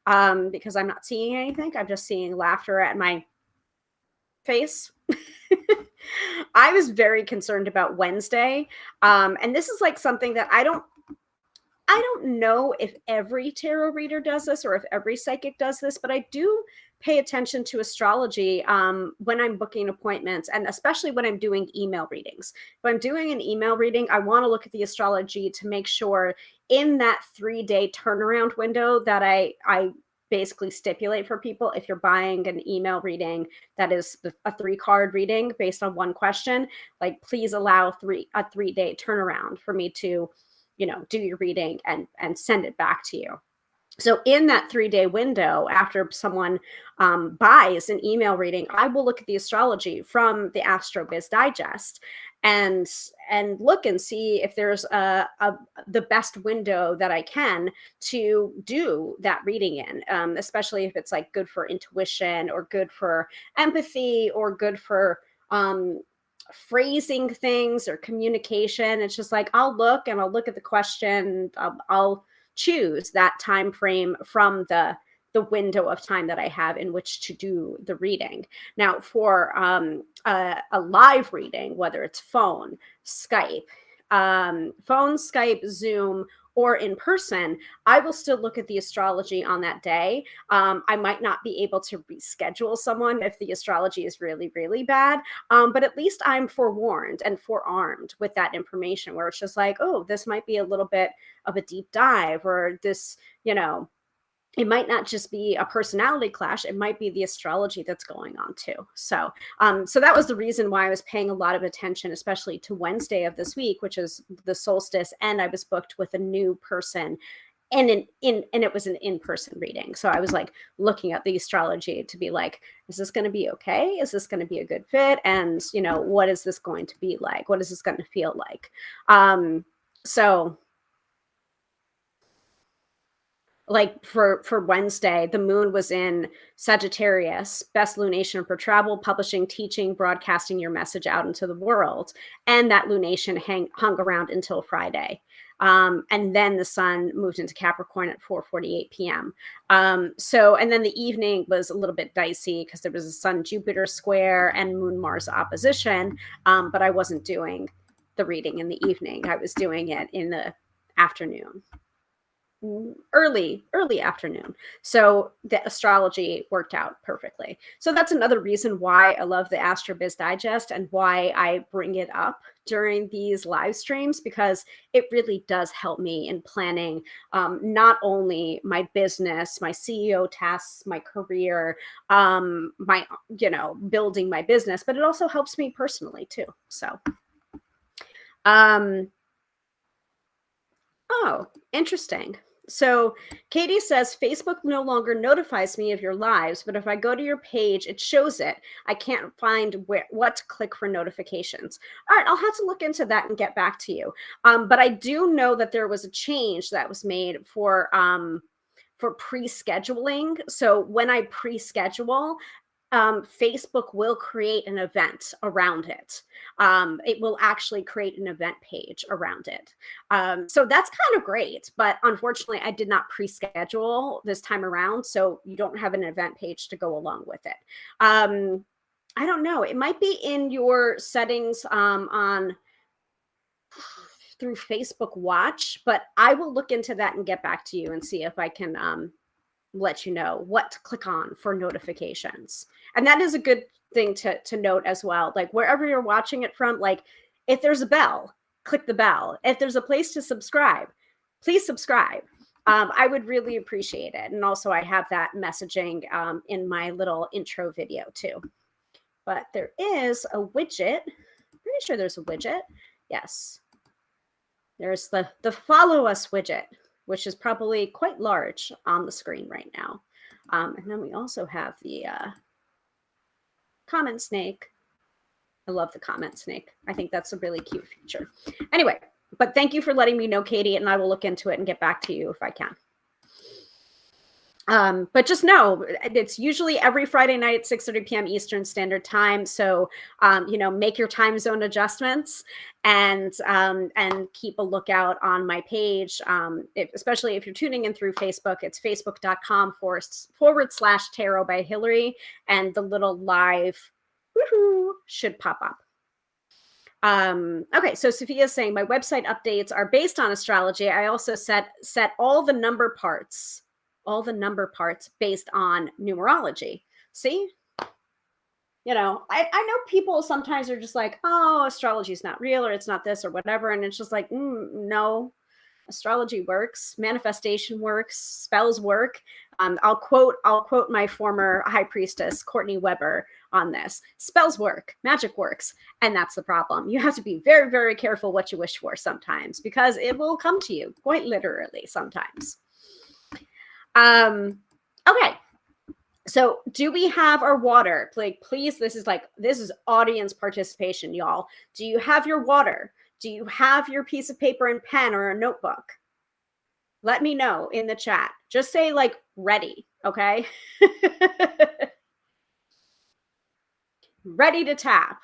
because I'm not seeing anything. I'm just seeing laughter at my face. I was very concerned about Wednesday. And this is like something that I don't know if every tarot reader does this or if every psychic does this, but I do pay attention to astrology when I'm booking appointments, and especially when I'm doing email readings. If I'm doing an email reading, I want to look at the astrology to make sure in that 3-day turnaround window that I basically stipulate for people. If you're buying an email reading that is a 3-card reading based on one question, like, please allow a 3-day turnaround for me to, do your reading and send it back to you. So in that 3-day window, after someone buys an email reading, I will look at the astrology from the AstroBiz Digest and look and see if there's the best window that I can to do that reading in, especially if it's like good for intuition or good for empathy or good for phrasing things or communication. It's just like I'll look at the question. I'll choose that time frame from the window of time that I have in which to do the reading. Now, for a live reading, whether it's Skype, Zoom, or in person, I will still look at the astrology on that day. I might not be able to reschedule someone if the astrology is really, really bad, but at least I'm forewarned and forearmed with that information where it's just like, oh, this might be a little bit of a deep dive, or this, it might not just be a personality clash. It might be the astrology that's going on too. So, so that was the reason why I was paying a lot of attention, especially to Wednesday of this week, which is the solstice. And I was booked with a new person and it was an in-person reading. So I was like looking at the astrology to be like, is this going to be okay? Is this going to be a good fit? And, what is this going to be like? What is this going to feel like? So like for Wednesday, the moon was in Sagittarius, best lunation for travel, publishing, teaching, broadcasting your message out into the world. And that lunation hung around until Friday. And then the sun moved into Capricorn at 4:48 p.m. So, and then the evening was a little bit dicey because there was a sun Jupiter square and moon Mars opposition. But I wasn't doing the reading in the evening. I was doing it in the afternoon. Early afternoon. So the astrology worked out perfectly. So that's another reason why I love the AstroBiz Digest and why I bring it up during these live streams, because it really does help me in planning not only my business, my CEO tasks, my career, my building my business, but it also helps me personally too. So oh, interesting. So Katie says, Facebook no longer notifies me of your lives, but if I go to your page, it shows it. I can't find what to click for notifications. All right, I'll have to look into that and get back to you. But I do know that there was a change that was made for pre-scheduling. So when I pre-schedule, Facebook will create an event around it. It will actually create an event page around it. So that's kind of great, but unfortunately I did not pre-schedule this time around. So you don't have an event page to go along with it. I don't know. It might be in your settings through Facebook Watch, but I will look into that and get back to you and see if I can let you know what to click on for notifications. And that is a good thing to note as well. Like wherever you're watching it from, like if there's a bell, click the bell. If there's a place to subscribe, please subscribe. I would really appreciate it. And also I have that messaging in my little intro video too. But there is a widget. Pretty sure there's a widget. Yes. There's the follow us widget, which is probably quite large on the screen right now. And then we also have the comment snake. I love the comment snake. I think that's a really cute feature. Anyway, but thank you for letting me know, Katie, and I will look into it and get back to you if I can. But just know it's usually every Friday night at 6:30 p.m. Eastern Standard Time. So, make your time zone adjustments and keep a lookout on my page. Especially if you're tuning in through Facebook, it's facebook.com/tarot by Hilary, and the little live should pop up. Okay, so Sophia's saying my website updates are based on astrology. I also set all the number parts based on numerology. See? I know people sometimes are just like, oh, astrology is not real, or it's not this or whatever. And it's just like, no, astrology works, manifestation works, spells work. I'll quote my former high priestess, Courtney Weber, on this. Spells work, magic works. And that's the problem. You have to be very, very careful what you wish for sometimes, because it will come to you quite literally sometimes. Okay. So do we have our water? Like, please, this is audience participation, y'all. Do you have your water? Do you have your piece of paper and pen or a notebook? Let me know in the chat. Just say like ready, okay? Ready to tap,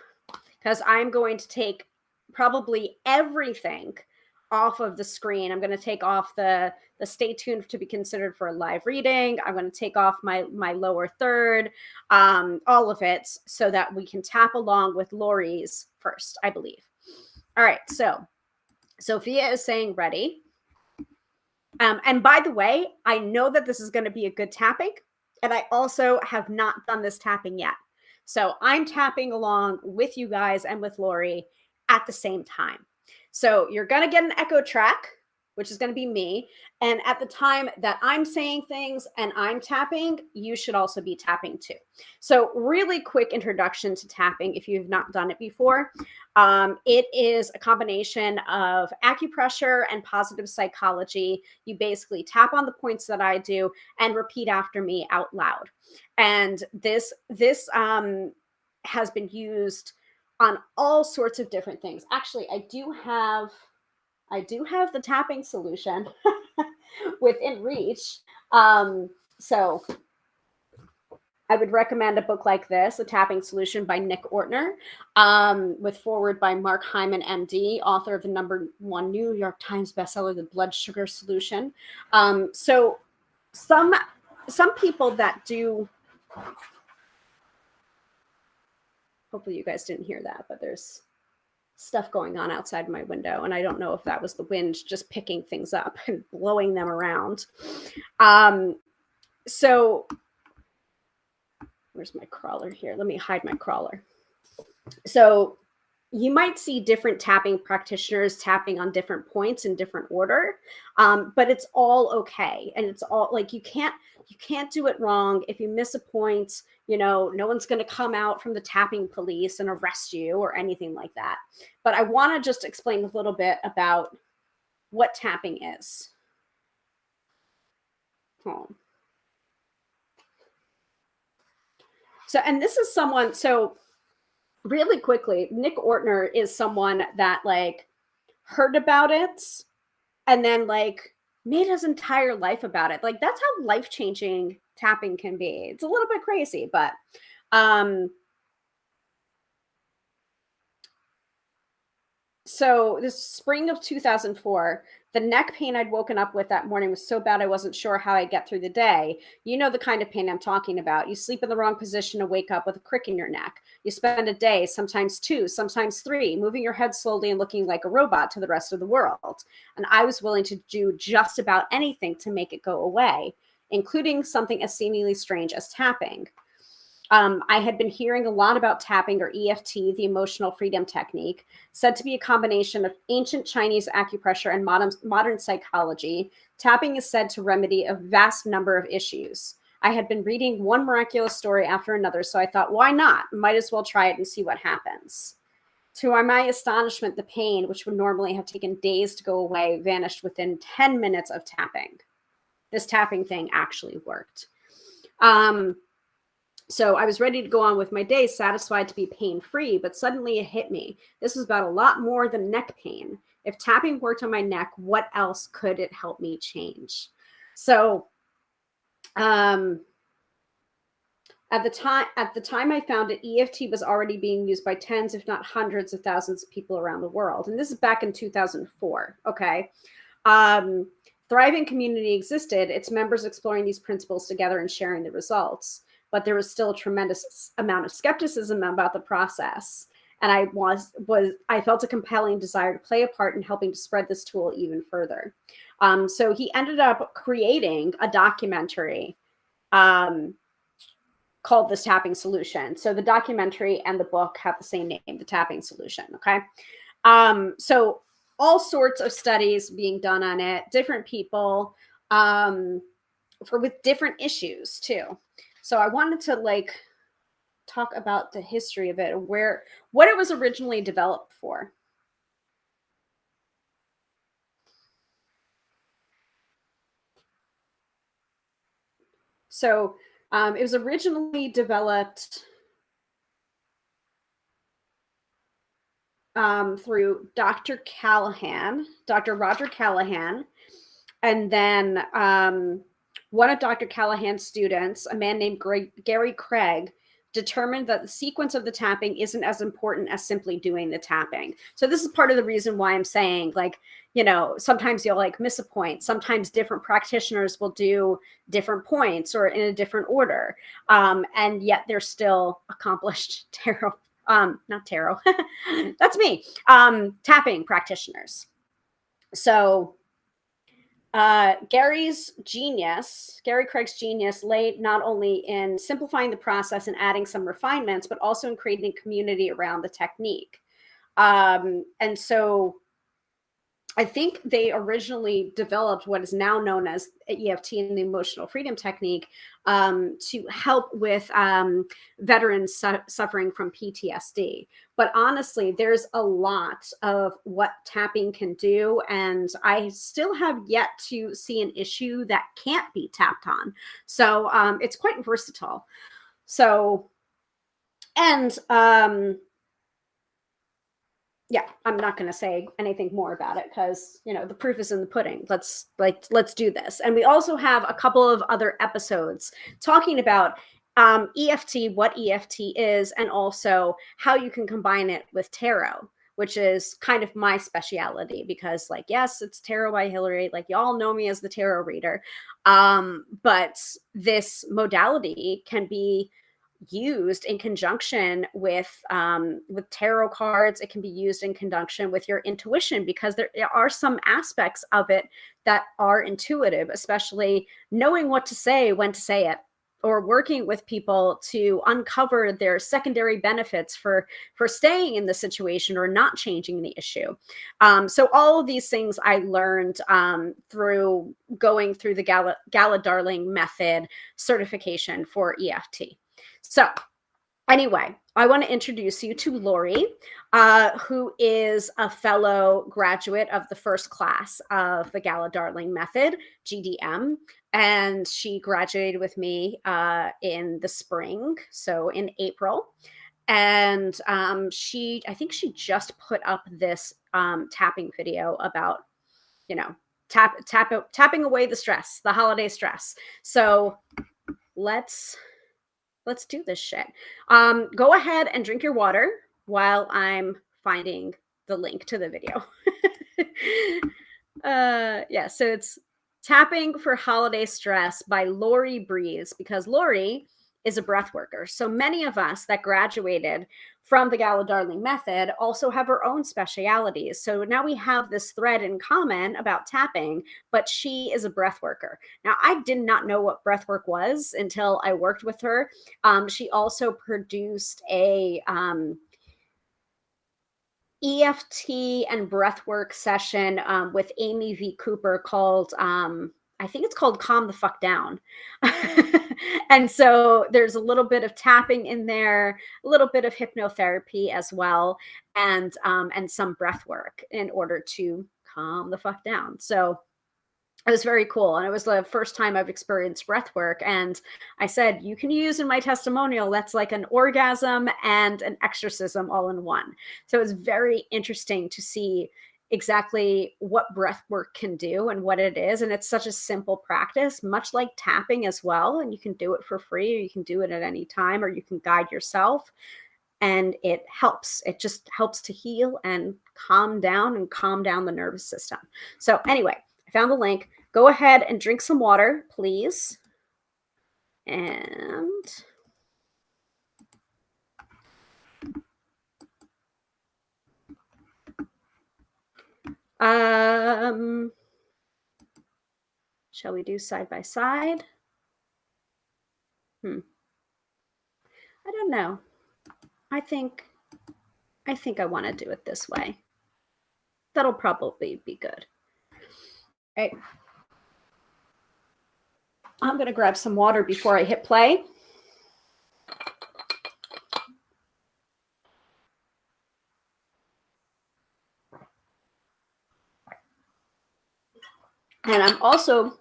because I'm going to take probably everything off of the screen. I'm going to take off the stay tuned to be considered for a live reading. I'm going to take off my lower third, all of it, so that we can tap along with Lori's first, I believe. All right, so Sophia is saying ready. And by the way, I know that this is going to be a good tapping, and I also have not done this tapping yet. So I'm tapping along with you guys and with Lori at the same time. So you're going to get an echo track, which is going to be me. And at the time that I'm saying things and I'm tapping, you should also be tapping too. So really quick introduction to tapping if you've not done it before. It is a combination of acupressure and positive psychology. You basically tap on the points that I do and repeat after me out loud. And this has been used on all sorts of different things. Actually, I do have the tapping solution within reach. So I would recommend a book like this, A Tapping Solution by Nick Ortner, with foreword by Mark Hyman, MD, author of the #1 New York Times bestseller, The Blood Sugar Solution. So some people that do, hopefully you guys didn't hear that, but there's stuff going on outside my window, and I don't know if that was the wind just picking things up and blowing them around. So where's my crawler here? Let me hide my crawler. So you might see different tapping practitioners tapping on different points in different order, but it's all okay. And it's all like, you can't do it wrong. If you miss a point, no one's going to come out from the tapping police and arrest you or anything like that. But I want to just explain a little bit about what tapping is. So, and this is someone, so really quickly, Nick Ortner is someone that like heard about it and then like made his entire life about it. Like, that's how life-changing tapping can be. It's a little bit crazy, but so this spring of 2004, the neck pain I'd woken up with that morning was so bad I wasn't sure how I'd get through the day. You know the kind of pain I'm talking about. You sleep in the wrong position and wake up with a crick in your neck. You spend a day, sometimes 2, sometimes 3, moving your head slowly and looking like a robot to the rest of the world. And I was willing to do just about anything to make it go away, including something as seemingly strange as tapping. I had been hearing a lot about tapping, or EFT, the emotional freedom technique, said to be a combination of ancient Chinese acupressure and modern psychology. Tapping is said to remedy a vast number of issues. I had been reading one miraculous story after another, so I thought, why not? Might as well try it and see what happens. To my astonishment, the pain, which would normally have taken days to go away, vanished within 10 minutes of tapping. This tapping thing actually worked. So I was ready to go on with my day, satisfied to be pain-free, but suddenly it hit me. This was about a lot more than neck pain. If tapping worked on my neck, what else could it help me change? So at the time I found it, EFT was already being used by tens, if not hundreds of thousands of people around the world. And this is back in 2004, okay? Thriving community existed, its members exploring these principles together and sharing the results. But there was still a tremendous amount of skepticism about the process. And I felt a compelling desire to play a part in helping to spread this tool even further. So he ended up creating a documentary called The Tapping Solution. So the documentary and the book have the same name, The Tapping Solution, okay? So all sorts of studies being done on it, different people with different issues too. So I wanted to like talk about the history of it and what it was originally developed for. So it was originally developed through Dr. Roger Callahan, and then one of Dr. Callahan's students, a man named Gary Craig, determined that the sequence of the tapping isn't as important as simply doing the tapping. So this is part of the reason why I'm saying, like, you know, sometimes you'll like miss a point. Sometimes different practitioners will do different points or in a different order. And yet they're still accomplished tarot, not tarot, that's me, tapping practitioners. So Gary Craig's genius lay not only in simplifying the process and adding some refinements, but also in creating community around the technique. And so I think they originally developed what is now known as EFT and the emotional freedom technique to help with veterans suffering from PTSD. But honestly, there's a lot of what tapping can do, and I still have yet to see an issue that can't be tapped on. So it's quite versatile. So, and yeah, I'm not going to say anything more about it because, you know, the proof is in the pudding. Let's do this. And we also have a couple of other episodes talking about EFT, what EFT is, and also how you can combine it with tarot, which is kind of my speciality because, like, yes, it's Tarot by Hilary. Like, y'all know me as the tarot reader. But this modality can be used in conjunction with tarot cards. It can be used in conjunction with your intuition because there are some aspects of it that are intuitive, especially knowing what to say, when to say it, or working with people to uncover their secondary benefits for staying in the situation or not changing the issue. So all of these things I learned through going through the Gala Darling Method certification for EFT. So anyway, I want to introduce you to Lori, who is a fellow graduate of the first class of the Gala Darling Method, GDM, and she graduated with me in the spring, so in April. And I think she just put up this tapping video about, you know, tapping away the stress, the holiday stress. So let's do this shit. Go ahead and drink your water while I'm finding the link to the video. Yeah, so it's Tapping for Holiday Stress by Lori Breeze, because Lori is a breath worker. So many of us that graduated from the Gala Darling Method also have our own specialities. So now we have this thread in common about tapping, but she is a breath worker. Now, I did not know what breath work was until I worked with her. She also produced a EFT and breathwork session with Amy V. Cooper called, I think it's called Calm the Fuck Down. And so there's a little bit of tapping in there, a little bit of hypnotherapy as well, and some breath work in order to calm the fuck down. So it was very cool. And it was the first time I've experienced breath work. And I said, you can use in my testimonial, that's like an orgasm and an exorcism all in one. So it was very interesting to see exactly what breath work can do and what it is. And it's such a simple practice, much like tapping as well. And you can do it for free, or you can do it at any time, or you can guide yourself. And it helps. It just helps to heal and calm down the nervous system. So anyway, I found the link. Go ahead and drink some water, please. And shall we do side by side? I don't know. I think I want to do it this way. That'll probably be good. All right. I'm going to grab some water before I hit play. And I'm also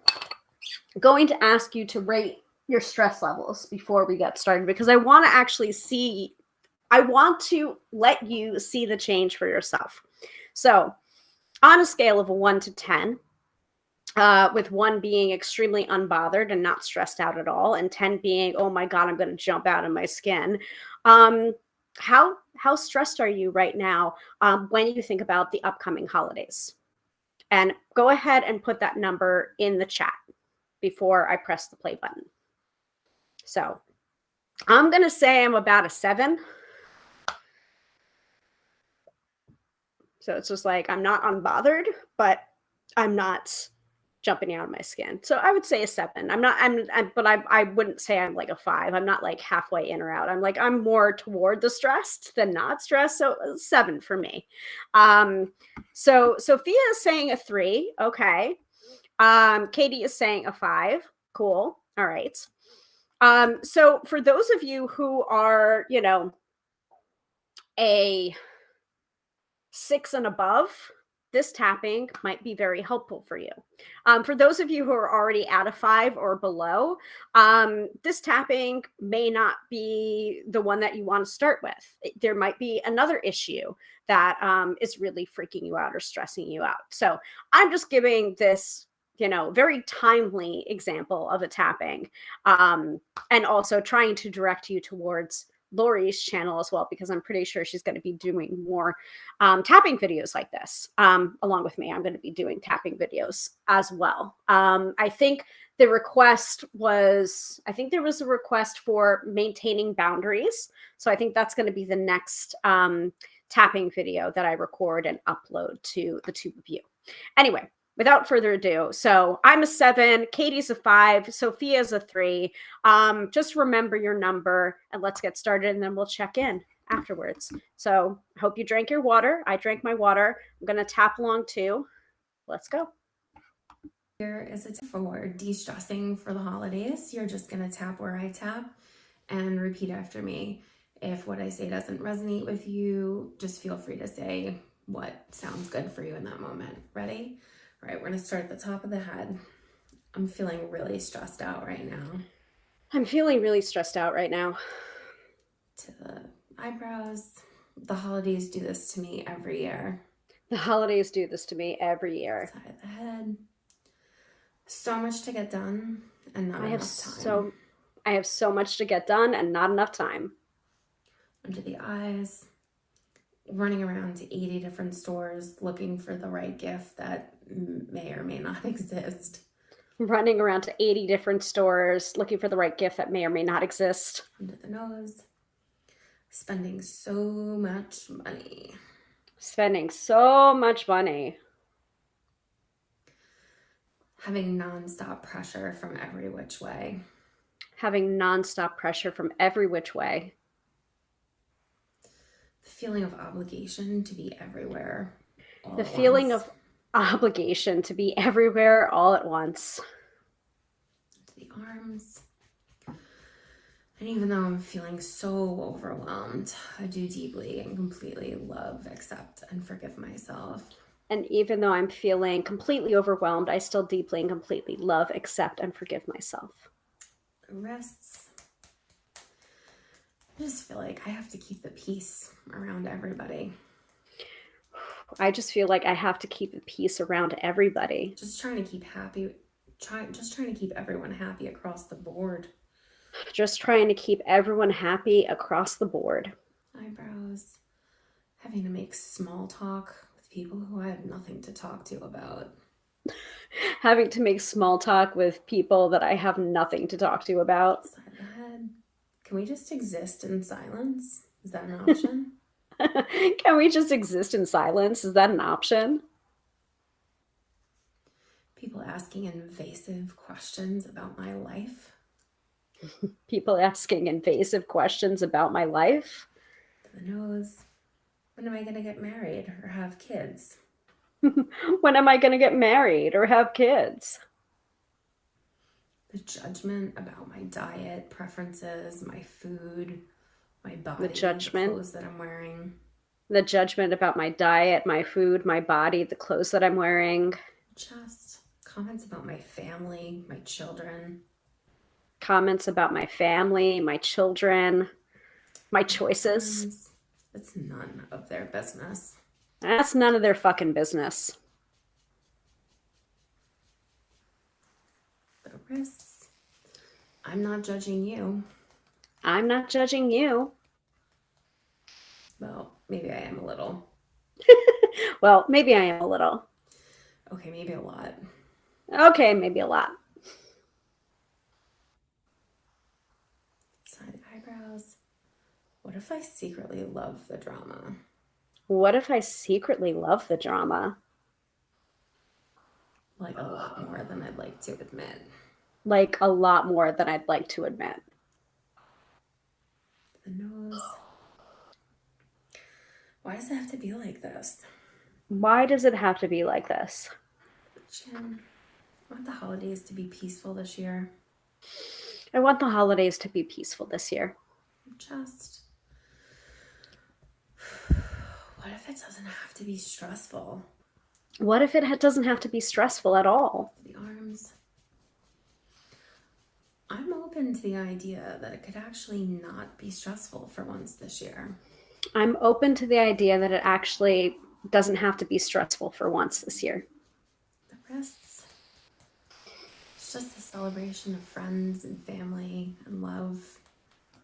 going to ask you to rate your stress levels before we get started, because I want to actually see, I want to let you see the change for yourself. So on a scale of a 1 to 10, with 1 being extremely unbothered and not stressed out at all, and 10 being, oh my God, I'm going to jump out of my skin. How stressed are you right now when you think about the upcoming holidays? And go ahead and put that number in the chat before I press the play button. So I'm going to say I'm about a 7. So it's just like, I'm not unbothered, but I'm not jumping out of my skin. So I would say a 7. But I wouldn't say I'm like a 5. I'm not like halfway in or out. I'm more toward the stressed than not stressed. So 7 for me. So Sophia is saying a 3. Okay. Katie is saying a 5. Cool. All right. So for those of you who are, a 6 and above, this tapping might be very helpful for you. For those of you who are already at a 5 or below, this tapping may not be the one that you want to start with. There might be another issue that is really freaking you out or stressing you out. So I'm just giving this, very timely example of a tapping, and also trying to direct you towards Lori's channel as well, because I'm pretty sure she's going to be doing more tapping videos like this. Along with me, I'm going to be doing tapping videos as well. I think there was a request for maintaining boundaries. So I think that's going to be the next tapping video that I record and upload to the two of you. Anyway, without further ado, so I'm a 7, Katie's a 5, Sophia's a 3. Just remember your number and let's get started, and then we'll check in afterwards. So I hope you drank your water. I drank my water. I'm going to tap along too. Let's go. Here is a tip for de-stressing for the holidays. You're just going to tap where I tap and repeat after me. If what I say doesn't resonate with you, just feel free to say what sounds good for you in that moment. Ready? All right, we're going to start at the top of the head. I'm feeling really stressed out right now. I'm feeling really stressed out right now. To the eyebrows. The holidays do this to me every year. The holidays do this to me every year. Side of the head. So much to get done and not enough time. I have so much to get done and not enough time. Under the eyes. Running around to 80 different stores looking for the right gift that may or may not exist. Running around to 80 different stores looking for the right gift that may or may not exist. Under the nose. Spending so much money. Spending so much money. Having nonstop pressure from every which way. Having nonstop pressure from every which way. The feeling of obligation to be everywhere. The feeling of obligation to be everywhere all at once. To the arms. And even though I'm feeling so overwhelmed, I do deeply and completely love, accept, and forgive myself. And even though I'm feeling completely overwhelmed, I still deeply and completely love, accept, and forgive myself. The wrists. I just feel like I have to keep the peace around everybody. I just feel like I have to keep the peace around everybody. Just trying to keep happy. Just trying to keep everyone happy across the board. Just trying to keep everyone happy across the board. Eyebrows. Having to make small talk with people who I have nothing to talk to about. Having to make small talk with people that I have nothing to talk to about. Side of the head. Can we just exist in silence? Is that an option? Can we just exist in silence? Is that an option? People asking invasive questions about my life. People asking invasive questions about my life. To the nose. When am I going to get married or have kids? When am I going to get married or have kids? The judgment about my diet, preferences, my food, my body, the judgment, the clothes that I'm wearing. The judgment about my diet, my food, my body, the clothes that I'm wearing. Just comments about my family, my children. Comments about my family, my children, my choices. It's none of their business. That's none of their fucking business. The wrists. I'm not judging you. I'm not judging you. Well, maybe I am a little. Well, maybe I am a little. Okay, maybe a lot. Okay, maybe a lot. Side eyebrows. What if I secretly love the drama? What if I secretly love the drama? Like a lot more than I'd like to admit. Like a lot more than I'd like to admit. The nose. Why does it have to be like this? Why does it have to be like this? The chin. I want the holidays to be peaceful this year. I want the holidays to be peaceful this year. Chest. What if it doesn't have to be stressful? What if it doesn't have to be stressful at all? The arms. I'm open to the idea that it could actually not be stressful for once this year. I'm open to the idea that it actually doesn't have to be stressful for once this year. The wrists. It's just a celebration of friends and family and love.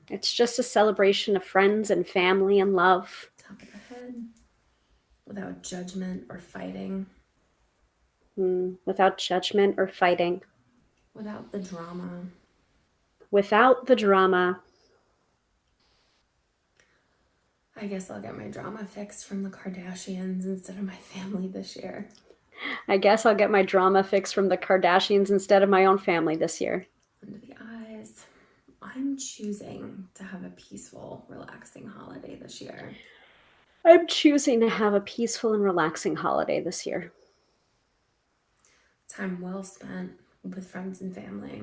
It's just a celebration of friends and family and love. Top of the head. Without judgment or fighting. Without judgment or fighting. Without the drama. Without the drama. I guess I'll get my drama fixed from the Kardashians instead of my family this year. I guess I'll get my drama fixed from the Kardashians instead of my own family this year. Under the eyes. I'm choosing to have a peaceful, relaxing holiday this year. I'm choosing to have a peaceful and relaxing holiday this year. Time well spent with friends and family.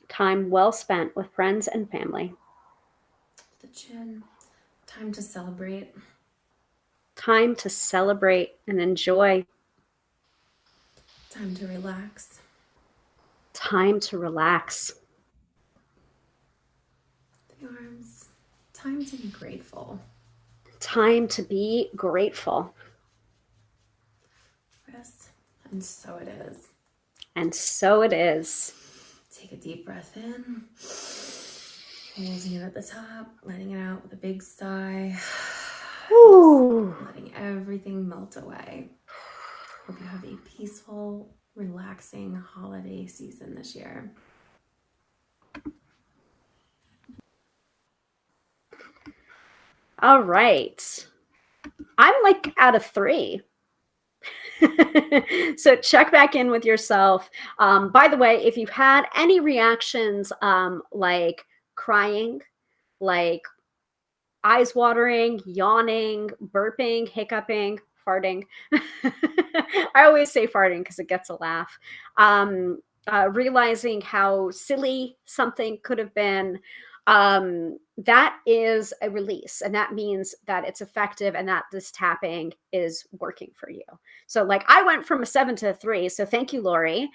Time well spent with friends and family. The chin. Time to celebrate. Time to celebrate and enjoy. Time to relax. Time to relax. The arms. Time to be grateful. Time to be grateful. Wrist. And so it is. And so it is. Take a deep breath in. Holding it at the top, letting it out with a big sigh. Ooh. Letting everything melt away. Hope you have a peaceful, relaxing holiday season this year. All right. I'm like out of 3. So check back in with yourself. By the way, if you've had any reactions like crying, like eyes watering, yawning, burping, hiccuping, farting. I always say farting because it gets a laugh. Realizing how silly something could have been. That is a release, and that means that it's effective and that this tapping is working for you. So like I went from a 7 to a 3. So thank you, Lori.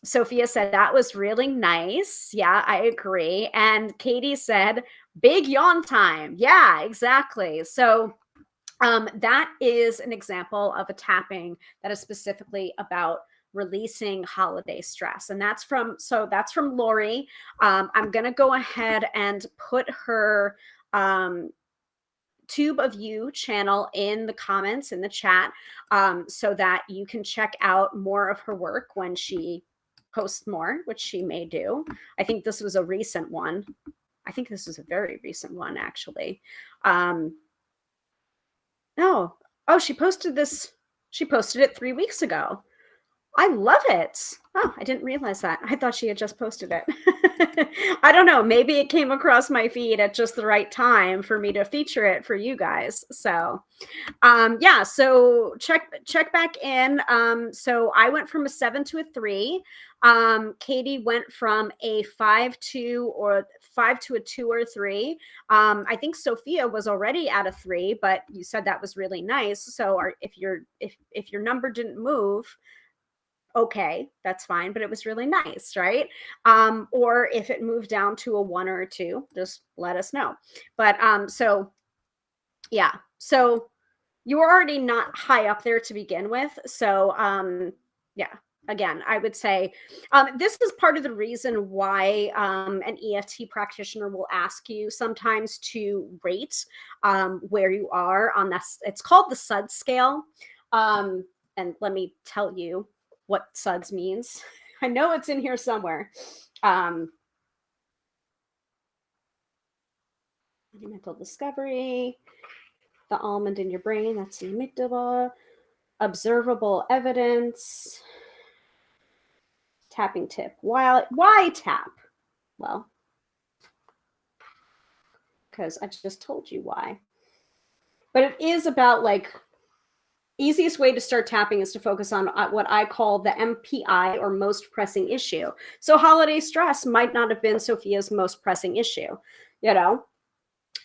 Sophia said that was really nice. Yeah, I agree. And Katie said big yawn time. Yeah, exactly. So that is an example of a tapping that is specifically about releasing holiday stress. And that's from Lori. I'm going to go ahead and put her Tube of You channel in the comments in the chat so that you can check out more of her work when she posts more, which she may do. I think this was a recent one. I think this was a very recent one, actually. Oh, she posted this. She posted it 3 weeks ago. I love it. Oh, I didn't realize that. I thought she had just posted it. I don't know. Maybe it came across my feed at just the right time for me to feature it for you guys. So, yeah. So check back in. So I went from a 7 to a 3. Katie went from a 5 to a 2 or 3. I think Sophia was already at a 3, but you said that was really nice. So if your number didn't move okay, that's fine, but it was really nice, right? Or if it moved down to a 1 or a 2, just let us know. But so yeah, so you were already not high up there to begin with. So yeah, again, I would say this is part of the reason why an EFT practitioner will ask you sometimes to rate where you are on this. It's called the SUDS scale. And let me tell you what SUDS means. I know it's in here somewhere. Mental discovery, the almond in your brain, that's the amygdala, observable evidence, tapping tip. Why tap? Well, because I just told you why. But it is about like easiest way to start tapping is to focus on what I call the MPI or most pressing issue. So holiday stress might not have been Sophia's most pressing issue, you know,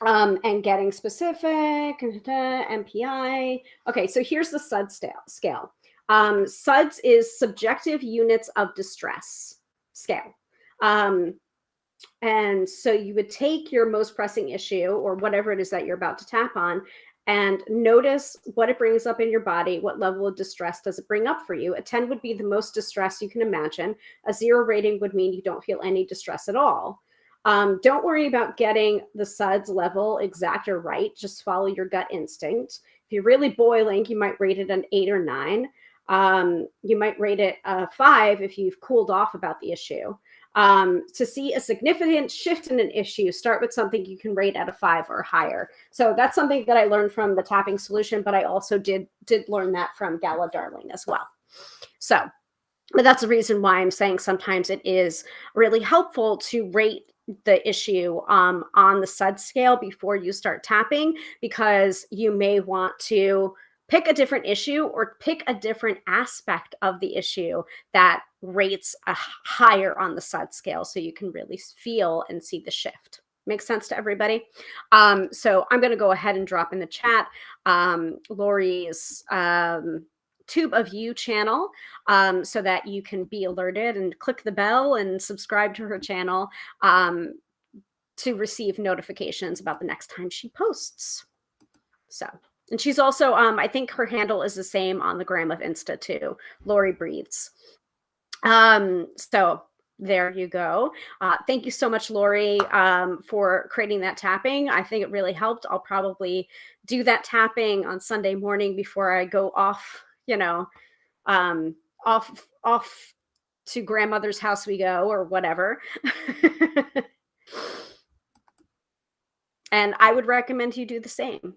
and getting specific, MPI. Okay, so here's the SUDS scale. SUDS is subjective units of distress scale. And so you would take your most pressing issue or whatever it is that you're about to tap on and notice what it brings up in your body. What level of distress does it bring up for you? A 10 would be the most distress you can imagine. A 0 rating would mean you don't feel any distress at all. Don't worry about getting the SUDS level exact or right. Just follow your gut instinct. If you're really boiling, you might rate it an 8 or 9. You might rate it a 5 if you've cooled off about the issue. To see a significant shift in an issue, start with something you can rate at a 5 or higher. So that's something that I learned from the tapping solution, but I also did learn that from Gala Darling as well. So, but that's the reason why I'm saying sometimes it is really helpful to rate the issue on the SUDS scale before you start tapping, because you may want to pick a different issue or pick a different aspect of the issue that rates a higher on the SUDS scale so you can really feel and see the shift. Makes sense to everybody? So I'm going to go ahead and drop in the chat Lori's Tube of You channel so that you can be alerted and click the bell and subscribe to her channel to receive notifications about the next time she posts. So, and she's also, I think her handle is the same on the gram of Insta too, Lori Breathes. So there you go. Thank you so much, Lori, for creating that tapping. I think it really helped. I'll probably do that tapping on Sunday morning before I go off, you know, off to grandmother's house we go or whatever. And I would recommend you do the same.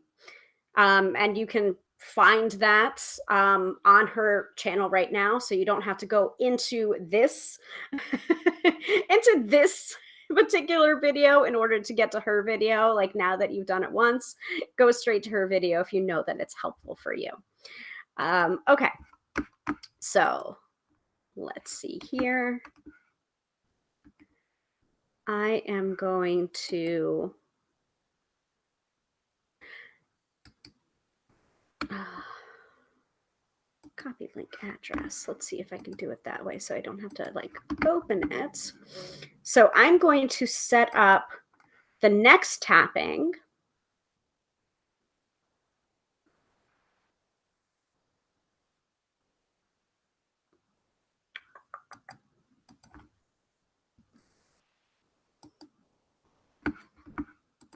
And you can find that on her channel right now, so you don't have to go into this into this particular video in order to get to her video. Like, now that you've done it once, go straight to her video if you know that it's helpful for you. Okay, so let's see here. I am going to copy link address. Let's see if I can do it that way so I don't have to like open it. So I'm going to set up the next tapping.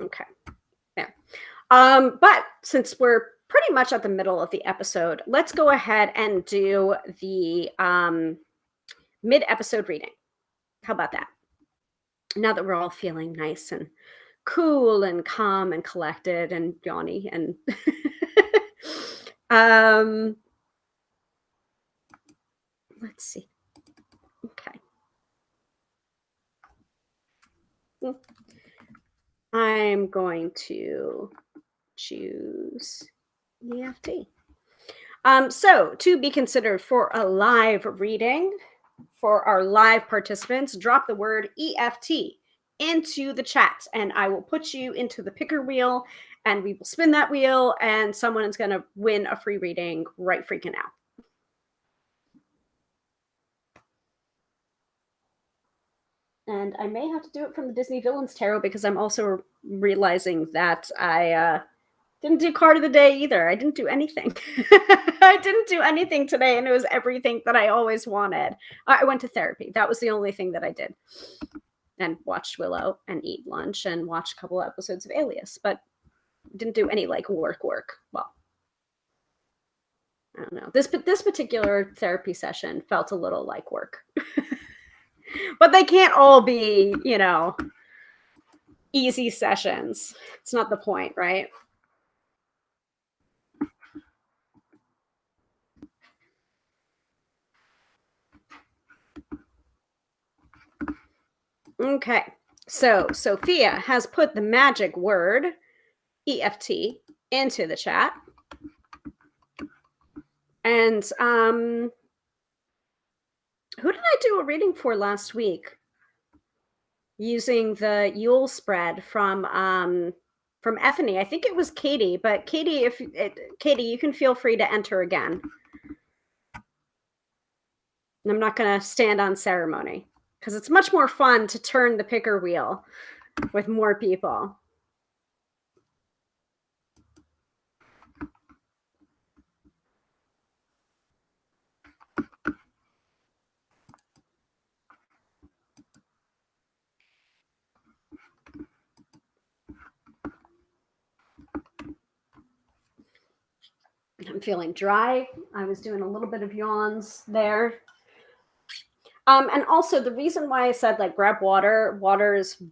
Okay, there. But since we're pretty much at the middle of the episode, let's go ahead and do the mid-episode reading. How about that? Now that we're all feeling nice and cool and calm and collected and yawny and let's see. Okay. I'm going to choose EFT. So to be considered for a live reading, for our live participants, drop the word EFT into the chat and I will put you into the picker wheel and we will spin that wheel and someone is going to win a free reading right freaking now. And I may have to do it from the Disney Villains Tarot because I'm also realizing that I didn't do card of the day either. I didn't do anything. I didn't do anything today, and it was everything that I always wanted. I went to therapy. That was the only thing that I did. And watched Willow and eat lunch and watched a couple episodes of Alias, but didn't do any like work. Well, I don't know. This particular therapy session felt a little like work. But they can't all be, easy sessions. It's not the point, right? Okay. So Sophia has put the magic word EFT into the chat. And who did I do a reading for last week? Using the Yule spread from Ethany. I think it was Katie, but Katie, Katie, you can feel free to enter again. And I'm not going to stand on ceremony because it's much more fun to turn the picker wheel with more people. I'm feeling dry. I was doing a little bit of yawns there. And also the reason why I said like grab water is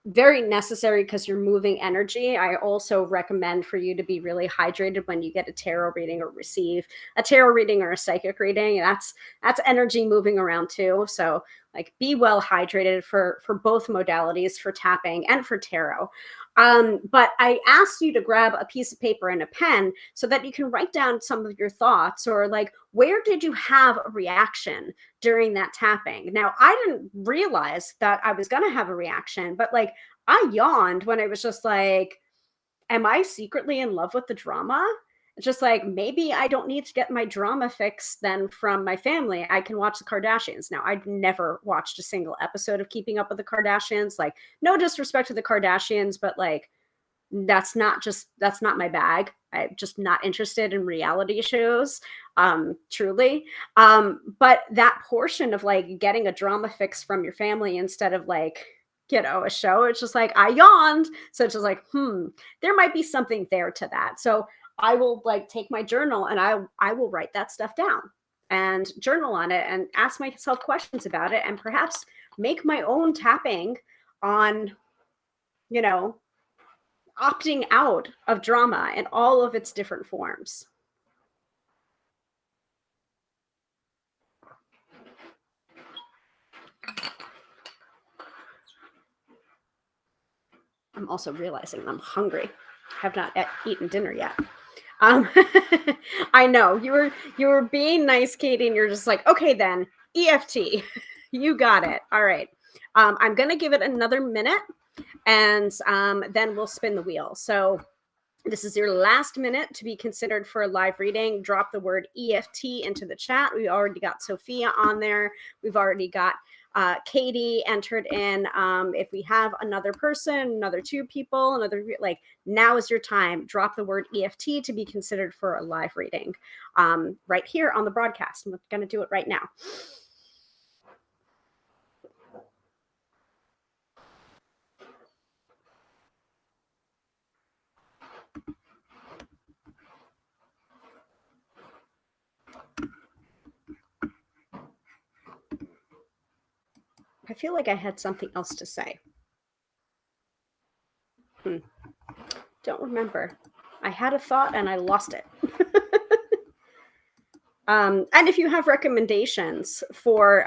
very necessary because you're moving energy. I also recommend for you to be really hydrated when you get a tarot reading or receive a tarot reading or a psychic reading. That's energy moving around too. So like be well hydrated for both modalities, for tapping and for tarot. But I asked you to grab a piece of paper and a pen so that you can write down some of your thoughts, or like, where did you have a reaction during that tapping? Now, I didn't realize that I was going to have a reaction, but like I yawned when it was just like, am I secretly in love with the drama? It's just like, maybe I don't need to get my drama fix then from my family. I can watch the Kardashians. Now, I've never watched a single episode of Keeping Up with the Kardashians. Like, no disrespect to the Kardashians, but like, that's not my bag. I'm just not interested in reality shows, truly. But that portion of like getting a drama fix from your family instead of like, a show, it's just like I yawned. So it's just like, there might be something there to that. So I will like take my journal and I will write that stuff down and journal on it and ask myself questions about it and perhaps make my own tapping on, opting out of drama in all of its different forms. I'm also realizing I'm hungry. I have not eaten dinner yet. I know you were being nice, Katie, and you're just like, okay, then EFT, you got it. All right. I'm going to give it another minute and then we'll spin the wheel. So this is your last minute to be considered for a live reading. Drop the word EFT into the chat. We already got Sophia on there. We've already got Katie entered in. If we have another person, another two people, like now is your time. Drop the word EFT to be considered for a live reading right here on the broadcast. I'm going to do it right now. I feel like I had something else to say. Don't remember. I had a thought and I lost it. And if you have recommendations for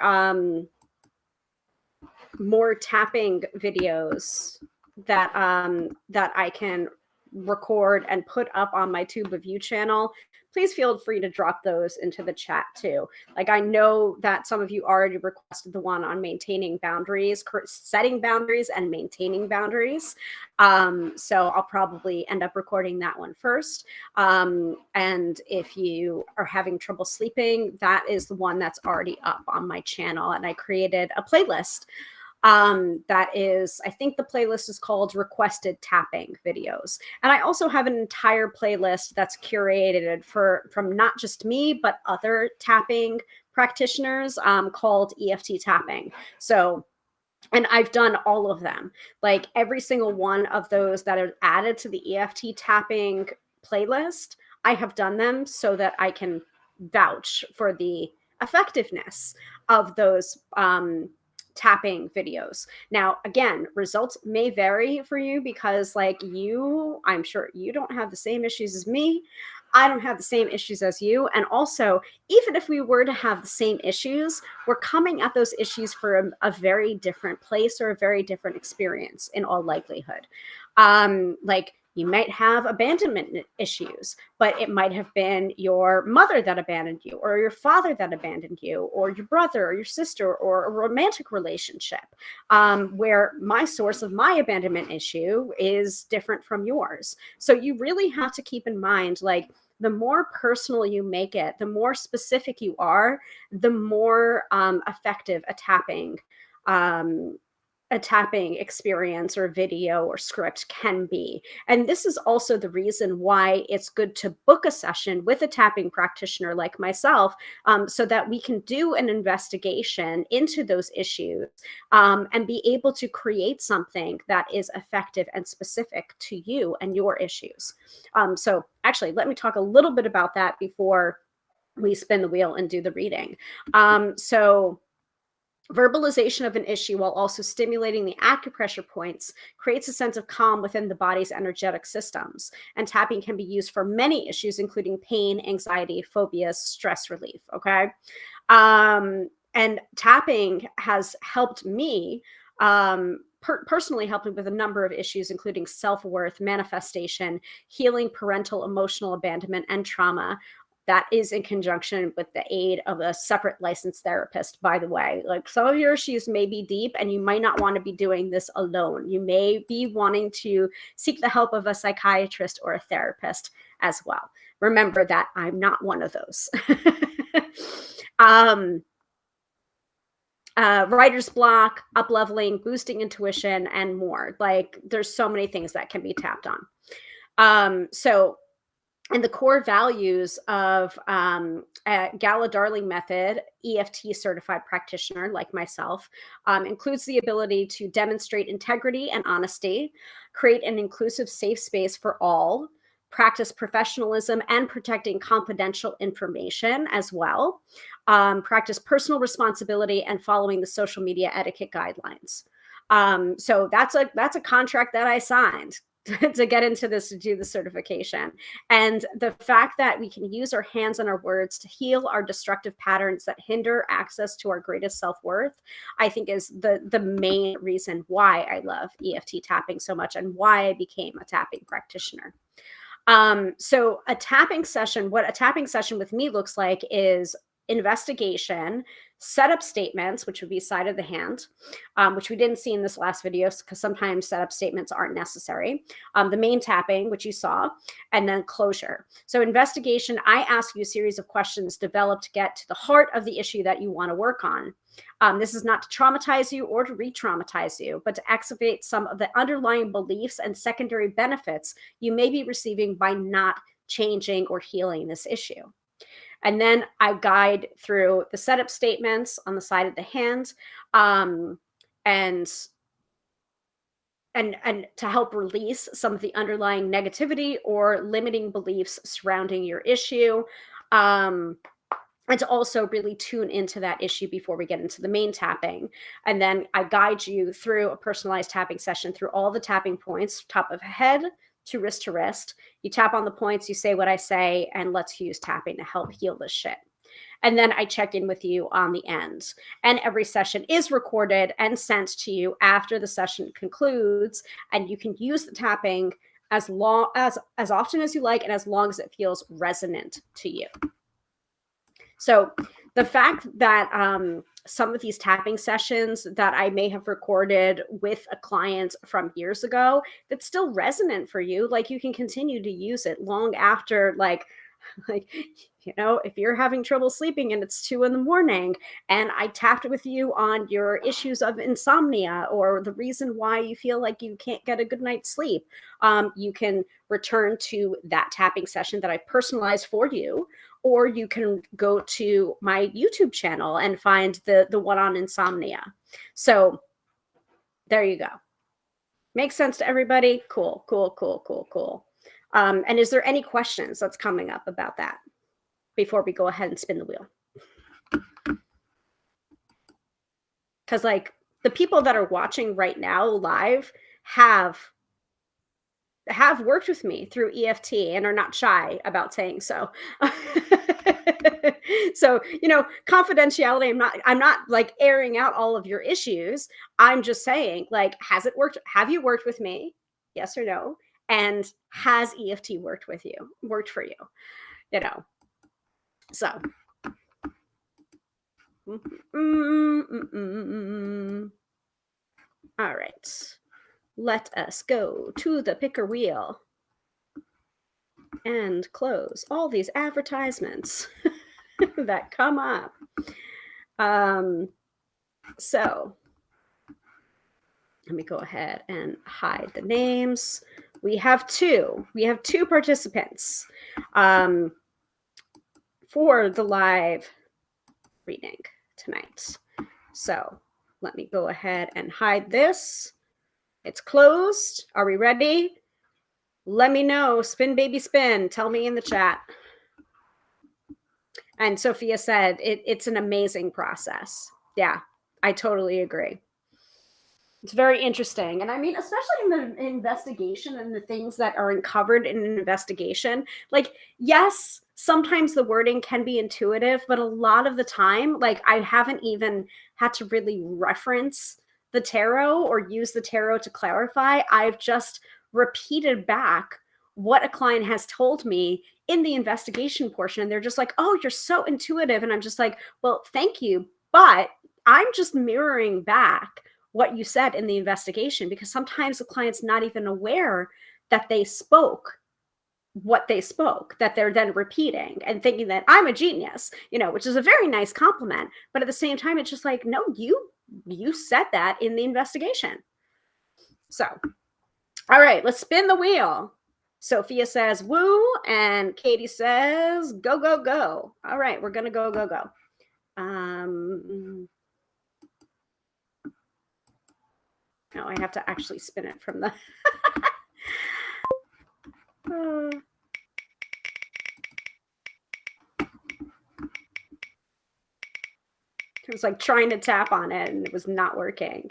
more tapping videos that I can record and put up on my Tube of You channel, please feel free to drop those into the chat too. Like I know that some of you already requested the one on maintaining boundaries, setting boundaries and maintaining boundaries. So I'll probably end up recording that one first. And if you are having trouble sleeping, that is the one that's already up on my channel. And I created a playlist That is, I think the playlist is called Requested Tapping Videos. And I also have an entire playlist that's curated from not just me, but other tapping practitioners, called EFT tapping. So, and I've done all of them. Like every single one of those that are added to the EFT tapping playlist, I have done them so that I can vouch for the effectiveness of those tapping videos. Now, again, results may vary for you because, like you, I'm sure you don't have the same issues as me. I don't have the same issues as you. And also, even if we were to have the same issues, we're coming at those issues from a very different place or a very different experience in all likelihood. Like you might have abandonment issues, but it might have been your mother that abandoned you, or your father that abandoned you, or your brother or your sister, or a romantic relationship, where my source of my abandonment issue is different from yours. So you really have to keep in mind, like, the more personal you make it, the more specific you are, the more effective a tapping experience or video or script can be. And this is also the reason why it's good to book a session with a tapping practitioner like myself, so that we can do an investigation into those issues, and be able to create something that is effective and specific to you and your issues. So actually, let me talk a little bit about that before we spin the wheel and do the reading. So verbalization of an issue while also stimulating the acupressure points creates a sense of calm within the body's energetic systems. And tapping can be used for many issues, including pain, anxiety, phobias, stress relief. Okay. And tapping has helped me, personally helped me with a number of issues, including self-worth, manifestation, healing parental emotional abandonment and trauma. That is in conjunction with the aid of a separate licensed therapist, by the way. Like, some of your issues may be deep and you might not want to be doing this alone. You may be wanting to seek the help of a psychiatrist or a therapist as well. Remember that I'm not one of those. Writer's block, up-leveling, boosting intuition, and more. Like, there's so many things that can be tapped on. And the core values of Gala Darling Method EFT certified practitioner like myself includes the ability to demonstrate integrity and honesty, create an inclusive, safe space for all, practice professionalism and protecting confidential information as well, practice personal responsibility, and following the social media etiquette guidelines. So that's a contract that I signed to get into this, to do the certification. And the fact that we can use our hands and our words to heal our destructive patterns that hinder access to our greatest self-worth, I think is the main reason why I love EFT tapping so much and why I became a tapping practitioner. So a tapping session, what a tapping session with me looks like is investigation, setup statements, which would be side of the hand, which we didn't see in this last video because sometimes setup statements aren't necessary. The main tapping, which you saw, and then closure. So investigation, I ask you a series of questions developed to get to the heart of the issue that you want to work on. This is not to traumatize you or to re-traumatize you, but to activate some of the underlying beliefs and secondary benefits you may be receiving by not changing or healing this issue. And then I guide through the setup statements on the side of the hand, and to help release some of the underlying negativity or limiting beliefs surrounding your issue. And to also really tune into that issue before we get into the main tapping. And then I guide you through a personalized tapping session through all the tapping points, top of head to wrist. You tap on the points, you say what I say, and let's use tapping to help heal this shit. And then I check in with you on the end. And every session is recorded and sent to you after the session concludes. And you can use the tapping as often as you like, and as long as it feels resonant to you. So the fact that some of these tapping sessions that I may have recorded with a client from years ago, that's still resonant for you, like, you can continue to use it long after, like, Like, if you're having trouble sleeping and it's 2 in the morning and I tapped with you on your issues of insomnia or the reason why you feel like you can't get a good night's sleep, you can return to that tapping session that I personalized for you, or you can go to my YouTube channel and find the one on insomnia. So there you go. Makes sense to everybody? Cool, cool, cool, cool, cool. And is there any questions that's coming up about that before we go ahead and spin the wheel? Because like the people that are watching right now live have worked with me through EFT and are not shy about saying so. So, confidentiality, I'm not like airing out all of your issues. I'm just saying, like, has it worked? Have you worked with me? Yes or no? And has EFT worked for you? So all right, let us go to the picker wheel and close all these advertisements that come up. So let me go ahead and hide the names. We have two participants for the live reading tonight. So let me go ahead and hide this. It's closed. Are we ready? Let me know. Spin, baby, spin. Tell me in the chat. And Sophia said it's an amazing process. Yeah, I totally agree. It's very interesting. And I mean, especially in the investigation and the things that are uncovered in an investigation, like, yes, sometimes the wording can be intuitive, but a lot of the time, like, I haven't even had to really reference the tarot or use the tarot to clarify. I've just repeated back what a client has told me in the investigation portion. And they're just like, oh, you're so intuitive. And I'm just like, well, thank you. But I'm just mirroring back what you said in the investigation, because sometimes the client's not even aware that they spoke what they spoke, that they're then repeating and thinking that I'm a genius, which is a very nice compliment. But at the same time, it's just like, no, you said that in the investigation. So, all right, let's spin the wheel. Sophia says woo, and Katie says go, go, go. All right, we're gonna go, go, go. No, I have to actually spin it from the it was like trying to tap on it and it was not working.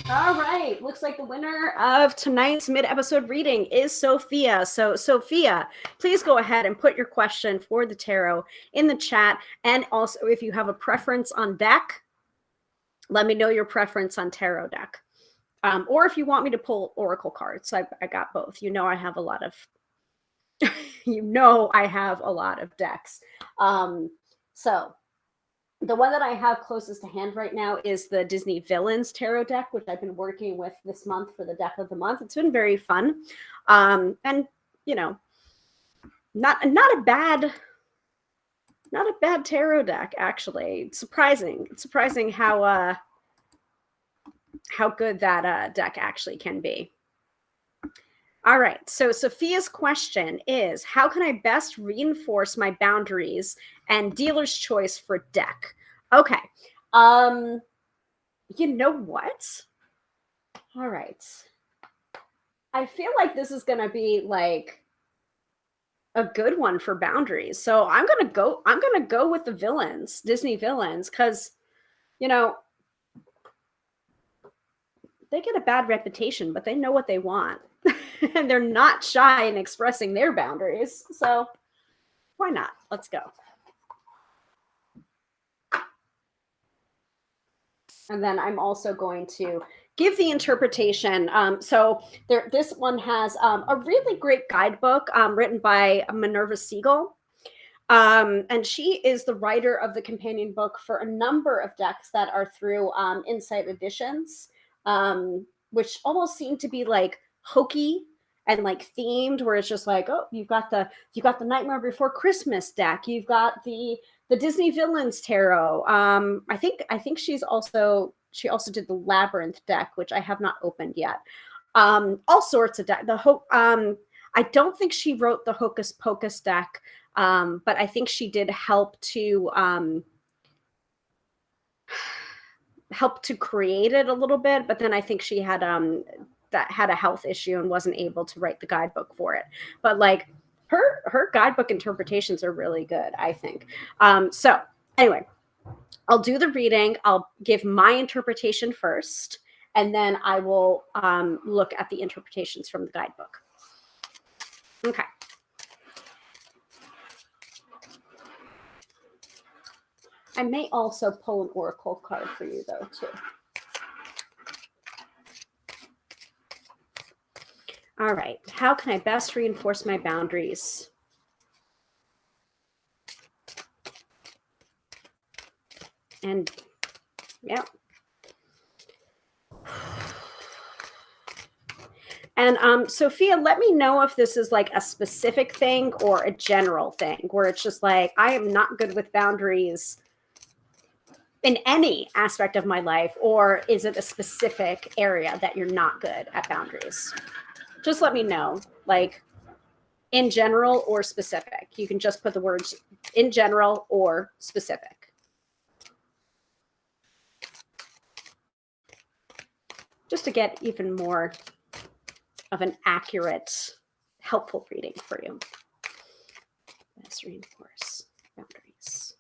All right, looks like the winner of tonight's mid-episode reading is Sophia. So Sophia, please go ahead and put your question for the tarot in the chat. And also, if you have a preference on deck, let me know your preference on tarot deck. Or if you want me to pull oracle cards, I got both. I have a lot of I have a lot of decks. So the one that I have closest to hand right now is the Disney Villains Tarot deck, which I've been working with this month for the deck of the month. It's been very fun. And, not a bad tarot deck, actually. It's surprising how good that deck actually can be. All right, so Sophia's question is, how can I best reinforce my boundaries and dealer's choice for deck? Okay, you know what? All right. I feel like this is going to be like a good one for boundaries. So I'm going to go with the villains, Disney villains, because, they get a bad reputation, but they know what they want. And they're not shy in expressing their boundaries. So why not? Let's go. And then I'm also going to give the interpretation. So this one has a really great guidebook written by Minerva Siegel. And she is the writer of the companion book for a number of decks that are through Insight Editions, which almost seem to be like hokey and like themed, where it's just like, oh, you've got the Nightmare Before Christmas deck, you've got the Disney Villains Tarot. I think she also did the Labyrinth deck, which I have not opened yet. All sorts of deck. I don't think she wrote the Hocus Pocus deck, but I think she did help to create it a little bit. But then I think she had a health issue and wasn't able to write the guidebook for it. But like her guidebook interpretations are really good, I think. So anyway, I'll do the reading. I'll give my interpretation first, and then I will look at the interpretations from the guidebook. Okay. I may also pull an oracle card for you, though, too. All right. How can I best reinforce my boundaries? And, yeah. And Sophia, let me know if this is like a specific thing or a general thing, where it's just like, I am not good with boundaries in any aspect of my life, or is it a specific area that you're not good at boundaries? Just let me know, like in general or specific. You can just put the words in general or specific. Just to get even more of an accurate, helpful reading for you. Let's reinforce boundaries.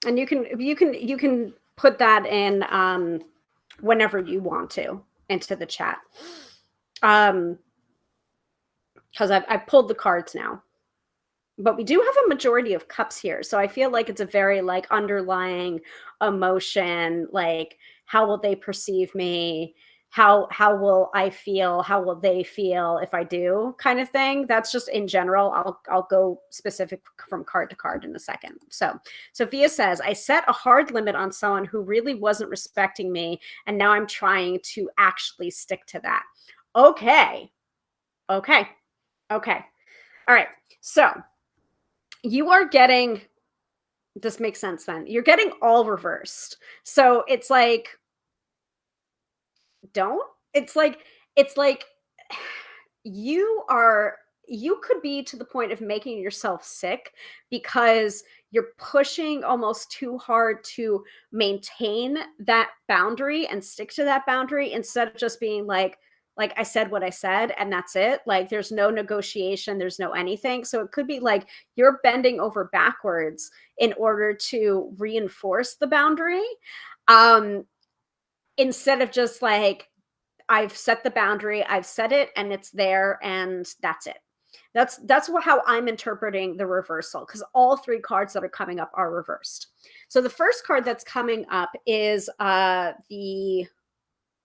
And you can put that in whenever you want to into the chat. Because I've pulled the cards now. But we do have a majority of cups here. So I feel like it's a very like underlying emotion, like how will they perceive me? How will I feel? How will they feel if I do, kind of thing. That's just in general. I'll go specific from card to card in a second. So Sophia says, I set a hard limit on someone who really wasn't respecting me, and now I'm trying to actually stick to that. Okay. All right. So you are getting, this makes sense then. You're getting all reversed. So it's like, it's like you could be to the point of making yourself sick because you're pushing almost too hard to maintain that boundary and stick to that boundary, instead of just being like I said what I said and that's it. Like there's no negotiation, there's no anything. So it could be like you're bending over backwards in order to reinforce the boundary, instead of just like, I've set the boundary, I've set it, and it's there, and that's it. That's how I'm interpreting the reversal, because all three cards that are coming up are reversed. So the first card that's coming up is the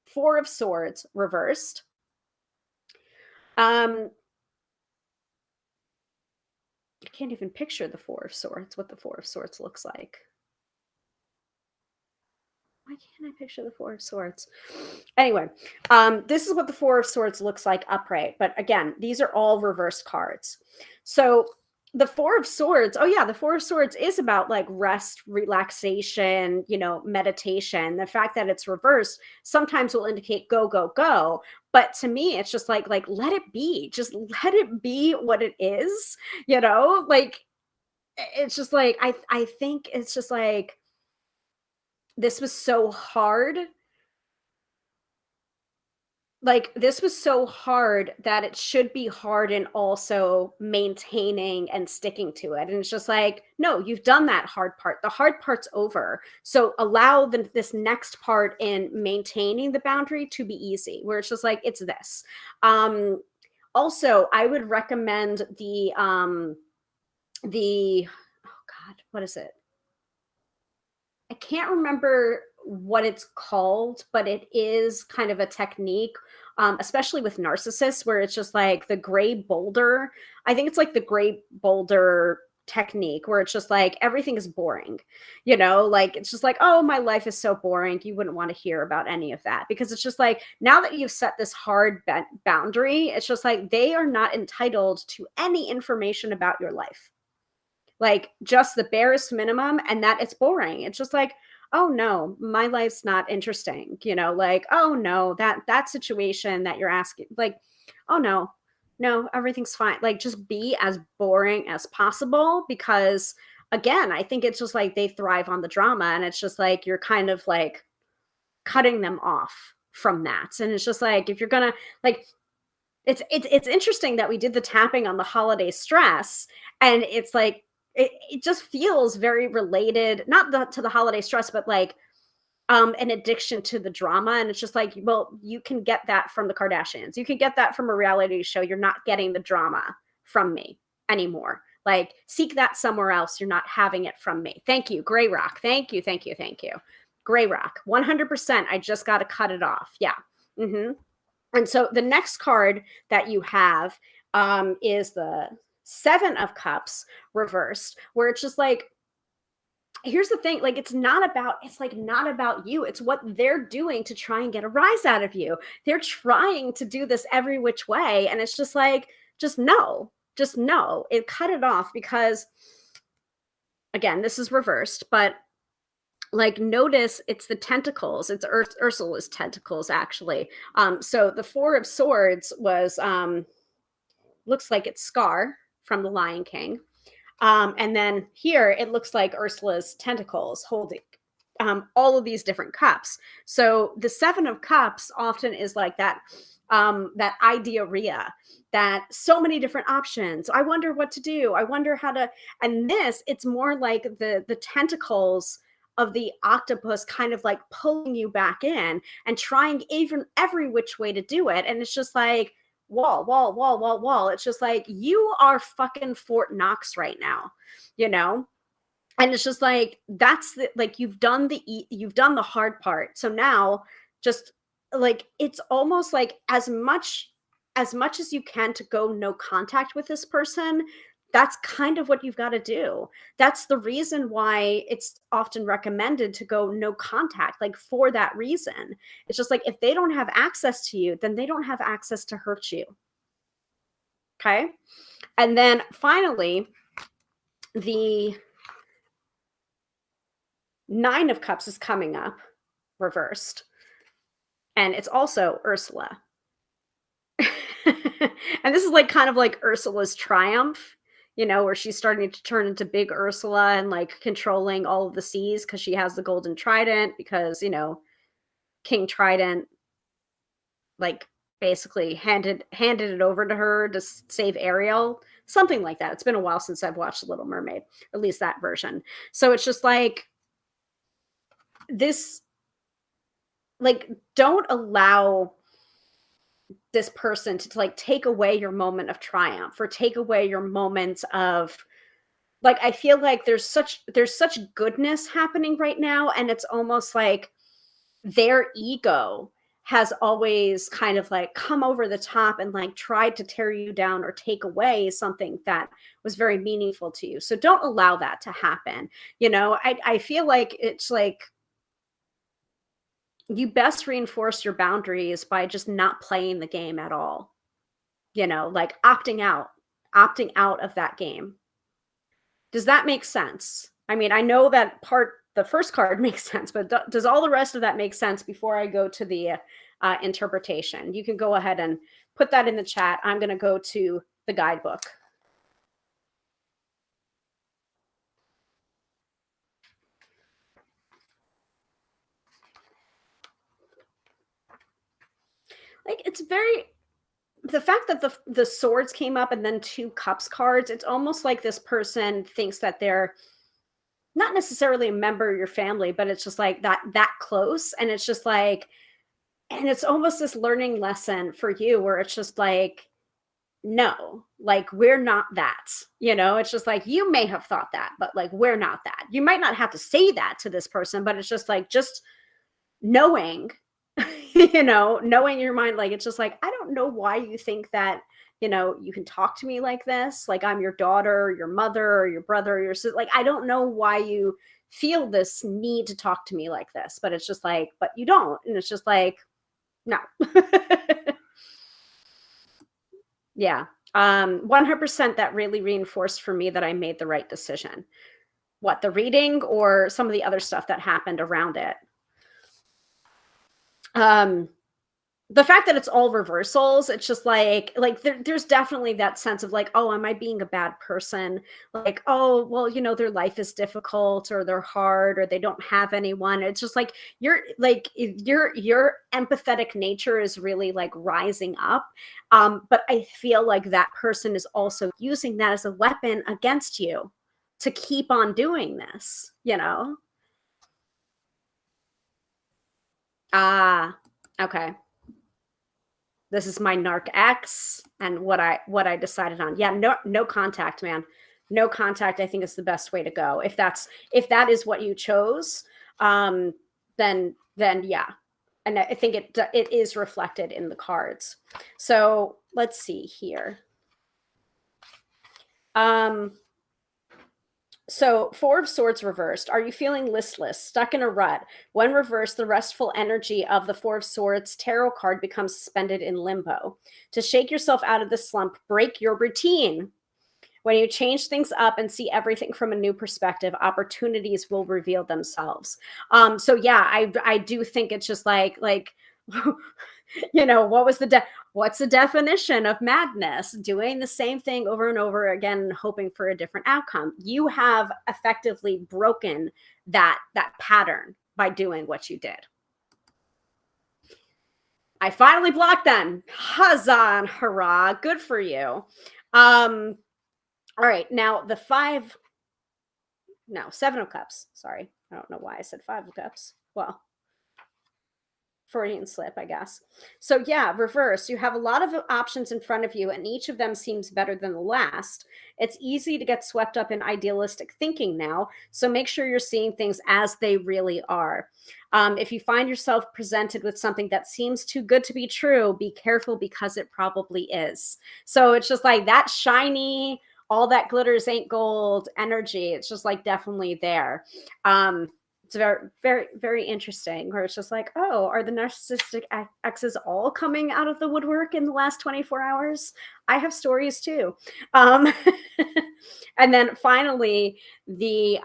Four of Swords reversed. I can't even picture the Four of Swords, what the Four of Swords looks like. Why can't I picture the Four of Swords? Anyway, this is what the Four of Swords looks like upright. But again, these are all reversed cards. So the Four of Swords, oh yeah, the Four of Swords is about like rest, relaxation, meditation. The fact that it's reversed sometimes will indicate go, go, go. But to me, it's just like let it be. Just let it be what it is, like it's just like, I think it's just like, this was so hard. like, this was so hard that it should be hard and also maintaining and sticking to it, and it's just like, "No, you've done that hard part. The hard part's over, so allow this next part in maintaining the boundary to be easy," where it's just like, "It's this." Also, I would recommend the oh god, what is it? I can't remember what it's called, but it is kind of a technique, especially with narcissists, where it's just like the gray boulder. I think it's like the gray boulder technique, where it's just like everything is boring. Like it's just like, oh, my life is so boring. You wouldn't want to hear about any of that because it's just like now that you've set this hard boundary, it's just like they are not entitled to any information about your life, like just the barest minimum, and that it's boring. It's just like, oh no, my life's not interesting, like, oh no, that situation that you're asking, like, oh no, no, everything's fine. Like just be as boring as possible because again, I think it's just like they thrive on the drama and it's just like you're kind of like cutting them off from that. And it's just like if you're gonna like it's interesting that we did the tapping on the holiday stress, and it's like it just feels very related, not to the holiday stress, but like an addiction to the drama. And it's just like, well, you can get that from the Kardashians. You can get that from a reality show. You're not getting the drama from me anymore. Like seek that somewhere else. You're not having it from me. Thank you, Gray Rock. Thank you, thank you, thank you. Gray Rock, 100%. I just got to cut it off. Yeah. Mm-hmm. And so the next card that you have is the Seven of Cups reversed, where it's just like, here's the thing, like it's like not about you. It's what they're doing to try and get a rise out of you. They're trying to do this every which way. And it's just like, just no, it cut it off because again, this is reversed, but like notice it's the tentacles, it's Ursula's tentacles actually. So the Four of Swords was looks like it's Scar from the Lion King. And then here it looks like Ursula's tentacles holding all of these different cups. So the Seven of Cups often is like that idearrhea, that so many different options. I wonder what to do. I wonder how to. And this, it's more like the tentacles of the octopus kind of like pulling you back in and trying even every which way to do it. And it's just like wall, wall, wall, wall, wall. It's just like you are fucking Fort Knox right now, you know? And it's just like that's the like you've done the hard part. So now just like it's almost like as much as you can to go no contact with this person, that's kind of what you've got to do. That's the reason why it's often recommended to go no contact, like for that reason. It's just like if they don't have access to you, then they don't have access to hurt you. Okay? And then finally, the Nine of Cups is coming up reversed. And it's also Ursula. And this is like kind of like Ursula's triumph, where she's starting to turn into big Ursula and like controlling all of the seas because she has the golden trident because, King Trident like basically handed it over to her to save Ariel, something like that. It's been a while since I've watched The Little Mermaid, at least that version. So it's just like this, like, don't allow this person to like take away your moment of triumph or take away your moments of like I feel like there's such goodness happening right now, and it's almost like their ego has always kind of like come over the top and like tried to tear you down or take away something that was very meaningful to you. So don't allow that to happen. I feel like it's like you best reinforce your boundaries by just not playing the game at all, like opting out of that game. Does that make sense? I mean, I know that the first card makes sense, but does all the rest of that make sense before I go to the interpretation? You can go ahead and put that in the chat. I'm going to go to the guidebook. like, it's very, the fact that the swords came up and then 2 cups cards, it's almost like this person thinks that they're not necessarily a member of your family, but it's just like that close, and it's just like, and it's almost this learning lesson for you where it's just like, no, like, we're not that, it's just like, you may have thought that, but like, we're not that. You might not have to say that to this person, but it's just like, just knowing, knowing your mind, like, it's just like, I don't know why you think that, you can talk to me like this, like I'm your daughter, or your mother, or your brother, or your sister. Like, I don't know why you feel this need to talk to me like this, but it's just like, but you don't. And it's just like, no. Yeah. 100% that really reinforced for me that I made the right decision. What, the reading or some of the other stuff that happened around it? The fact that it's all reversals, it's just like there's definitely that sense of like, oh, am I being a bad person? Like, oh, well, their life is difficult, or they're hard, or they don't have anyone. It's just like your empathetic nature is really like rising up. But I feel like that person is also using that as a weapon against you to keep on doing this, Ah, okay. This is my narc X and what I decided on. Yeah, no contact, man. No contact, I think, is the best way to go. If that is what you chose, um, then yeah. And I think it is reflected in the cards. So let's see here. So, Four of Swords reversed. Are you feeling listless, stuck in a rut? When reversed, the restful energy of the Four of Swords tarot card becomes suspended in limbo. To shake yourself out of the slump, break your routine. When you change things up and see everything from a new perspective, opportunities will reveal themselves. So yeah, I do think it's just like what's the definition of madness? Doing the same thing over and over again, hoping for a different outcome. You have effectively broken that pattern by doing what you did. I finally blocked them. Huzzah and hurrah. Good for you. All right, now the Seven of Cups. Sorry, I don't know why I said Five of Cups. Well, Freudian slip, I guess. So yeah, reverse. You have a lot of options in front of you, and each of them seems better than the last. It's easy to get swept up in idealistic thinking now, so make sure you're seeing things as they really are. If you find yourself presented with something that seems too good to be true, be careful, because it probably is. So it's just like that shiny, all that glitters ain't gold energy. It's just like definitely there. It's very, very, very interesting, where it's just like, oh, are the narcissistic exes all coming out of the woodwork in the last 24 hours? I have stories too. And then finally, the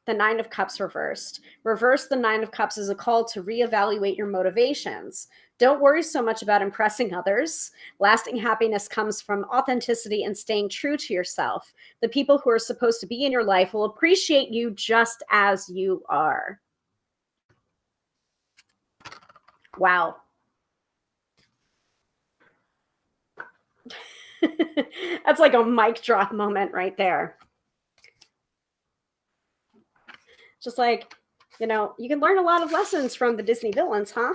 Nine of Cups reversed. Reverse the Nine of Cups is a call to reevaluate your motivations. Don't worry so much about impressing others. Lasting happiness comes from authenticity and staying true to yourself. The people who are supposed to be in your life will appreciate you just as you are. Wow. That's like a mic drop moment right there. Just like, you can learn a lot of lessons from the Disney villains, huh?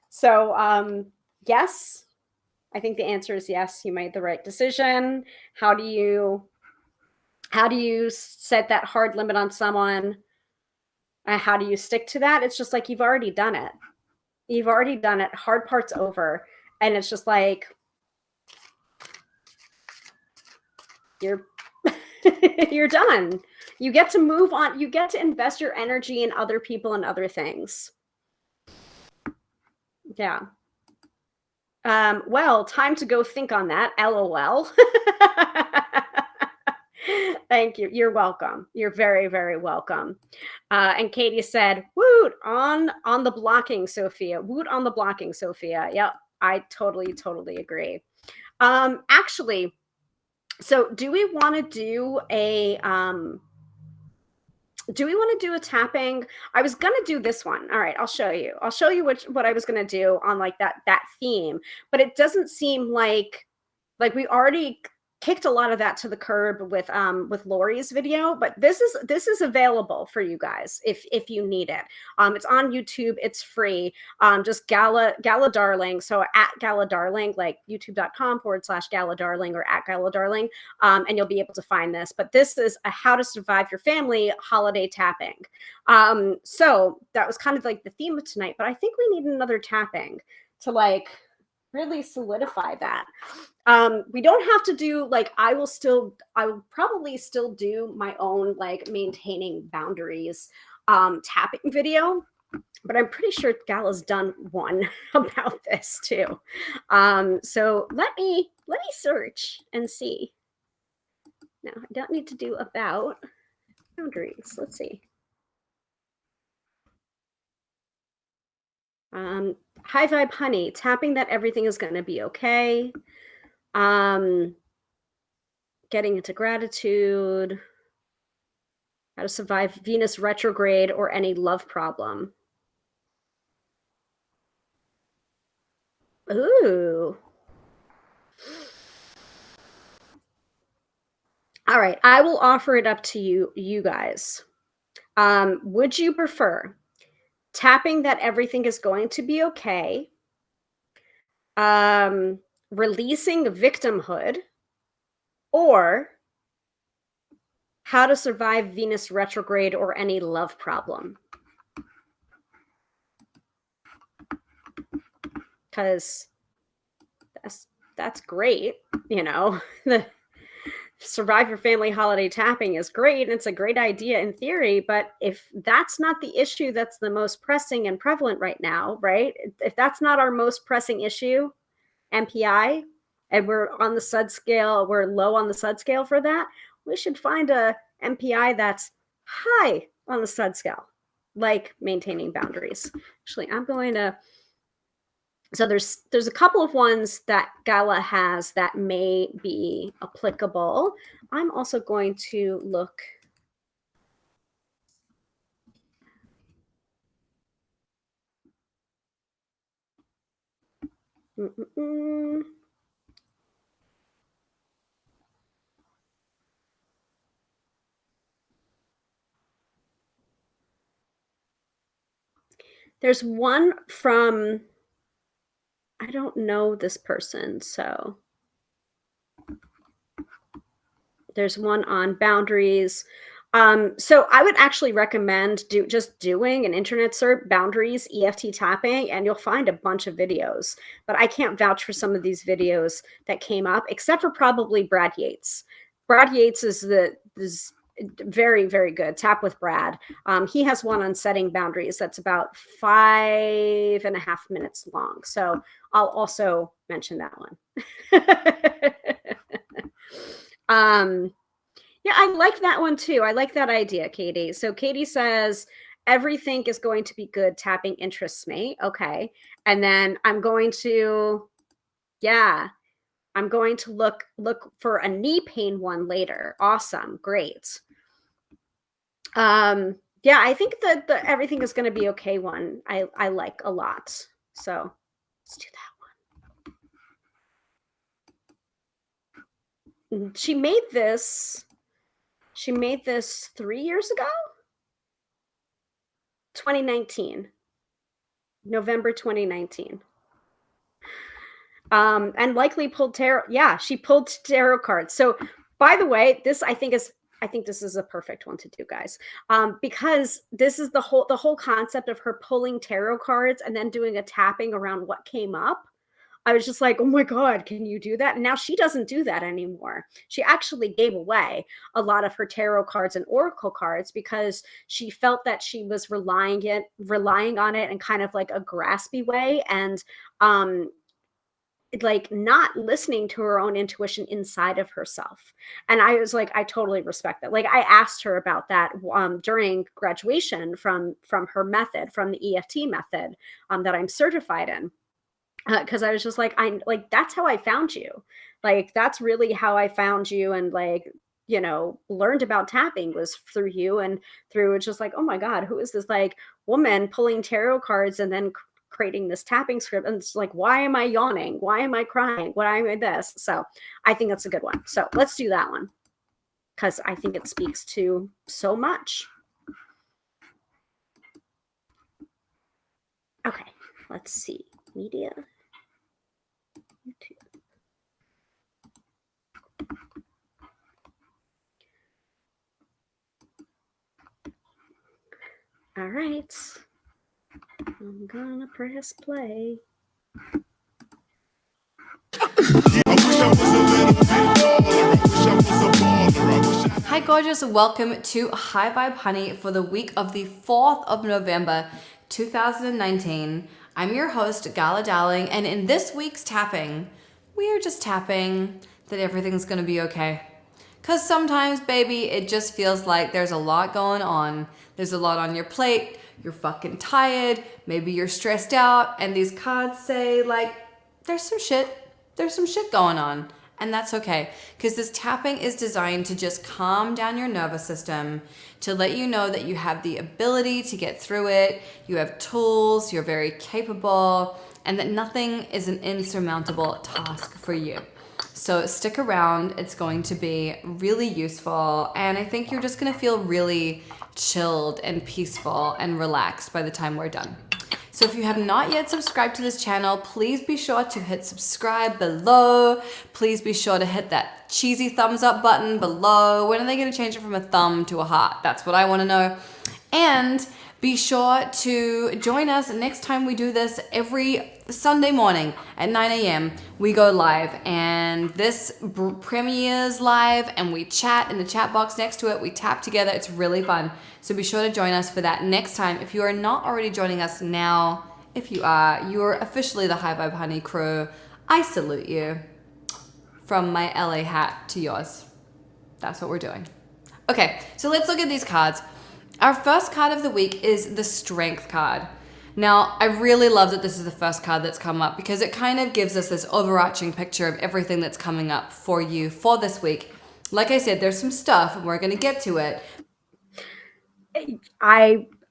So, yes, I think the answer is yes. You made the right decision. How do you set that hard limit on someone? How do you stick to that? It's just like, you've already done it. You've already done it. Hard part's over. And it's just like, you're you're done. You get to move on. You get to invest your energy in other people and other things. Yeah. Well, time to go think on that. LOL. Thank you. You're welcome. You're very, very welcome. And Katie said, woot on the blocking, Sophia. Woot on the blocking, Sophia. Yep. I totally, totally agree. Actually, so do we want to do a Do we want to do a tapping? I was gonna do this one. All right, I'll show you. I'll show you what I was gonna do on like that theme, but it doesn't seem like we already kicked a lot of that to the curb with Lori's video, but this is available for you guys if you need it. It's on YouTube, it's free. Just Gala Darling. So at Gala Darling, like youtube.com/Gala Darling or at Gala Darling, and you'll be able to find this. But this is a how to survive your family holiday tapping. So that was kind of like the theme of tonight, but I think we need another tapping to like really solidify that. We don't have to do like I will probably still do my own like maintaining boundaries tapping video, but I'm pretty sure Gala's done one about this too. So let me search and see. No, I don't need to do about boundaries. Let's see. High vibe honey, tapping that everything is going to be okay. Getting into gratitude, how to survive Venus retrograde or any love problem. Ooh. All right, I will offer it up to you guys. Would you prefer tapping that everything is going to be okay, releasing victimhood, or how to survive Venus retrograde or any love problem? Because that's great, you know. The survive your family holiday tapping is great and it's a great idea in theory, but if that's not the issue that's the most pressing and prevalent right now, right? If that's not our most pressing issue, MPI, and we're on the SUD scale, we're low on the SUD scale for that, we should find a MPI that's high on the SUD scale, like maintaining boundaries. Actually, I'm going to, so there's a couple of ones that Gala has that may be applicable. I'm also going to look. There's one from, I don't know this person, so there's one on boundaries. So I would actually recommend just doing an internet search, boundaries, EFT tapping, and you'll find a bunch of videos. But I can't vouch for some of these videos that came up, except for probably Brad Yates. Brad Yates is very, very good. Tap with Brad. He has one on setting boundaries that's about 5.5 minutes long. So I'll also mention that one. Yeah, I like that one too. I like that idea, Katie. So Katie says, everything is going to be good. Tapping interests me. Okay. And then I'm going to, yeah, I'm going to look for a knee pain one later. Awesome. Great. Yeah, I think that the everything is going to be okay one I like a lot. So let's do that one. She made this 3 years ago. 2019. November 2019. And likely pulled tarot. Yeah, she pulled tarot cards. So by the way, I think this is a perfect one to do, guys. Because this is the whole concept of her pulling tarot cards and then doing a tapping around what came up. I was just like, oh my God, can you do that? And now she doesn't do that anymore. She actually gave away a lot of her tarot cards and oracle cards because she felt that she was relying on it in kind of like a graspy way, and like not listening to her own intuition inside of herself. And I was like, I totally respect that. Like I asked her about that during graduation from her method, from the EFT method that I'm certified in. Because I was just like, that's how I found you. Like, that's really how I found you. And like, learned about tapping was through you and through it's just like, oh my God, who is this like woman pulling tarot cards and then creating this tapping script? And it's like, why am I yawning? Why am I crying? Why am I this? So I think that's a good one. So let's do that one because I think it speaks to so much. Okay, let's see. Media. YouTube. All right. I'm gonna press play. Hi gorgeous, welcome to High Vibe Honey for the week of the 4th of November 2019. I'm your host, Gala Darling, and in this week's tapping, we are just tapping that everything's gonna be okay. Cause sometimes, baby, it just feels like there's a lot going on. There's a lot on your plate, you're fucking tired, maybe you're stressed out, and these cards say like, there's some shit going on. And that's okay, because this tapping is designed to just calm down your nervous system, to let you know that you have the ability to get through it, you have tools, you're very capable, and that nothing is an insurmountable task for you. So stick around, it's going to be really useful, and I think you're just gonna feel really chilled and peaceful and relaxed by the time we're done. So if you have not yet subscribed to this channel, please be sure to hit subscribe below. Please be sure to hit that cheesy thumbs up button below. When are they gonna change it from a thumb to a heart? That's what I wanna know. And be sure to join us next time we do this every Sunday morning at 9 a.m. We go live and this premieres live and we chat in the chat box next to it. We tap together. It's really fun. So be sure to join us for that next time. If you are not already joining us now, if you are, you are officially the High Vibe Honey crew. I salute you from my LA hat to yours. That's what we're doing. Okay, so let's look at these cards. Our first card of the week is the Strength card. Now, I really love that this is the first card that's come up because it kind of gives us this overarching picture of everything that's coming up for you for this week. Like I said, there's some stuff and we're going to get to it.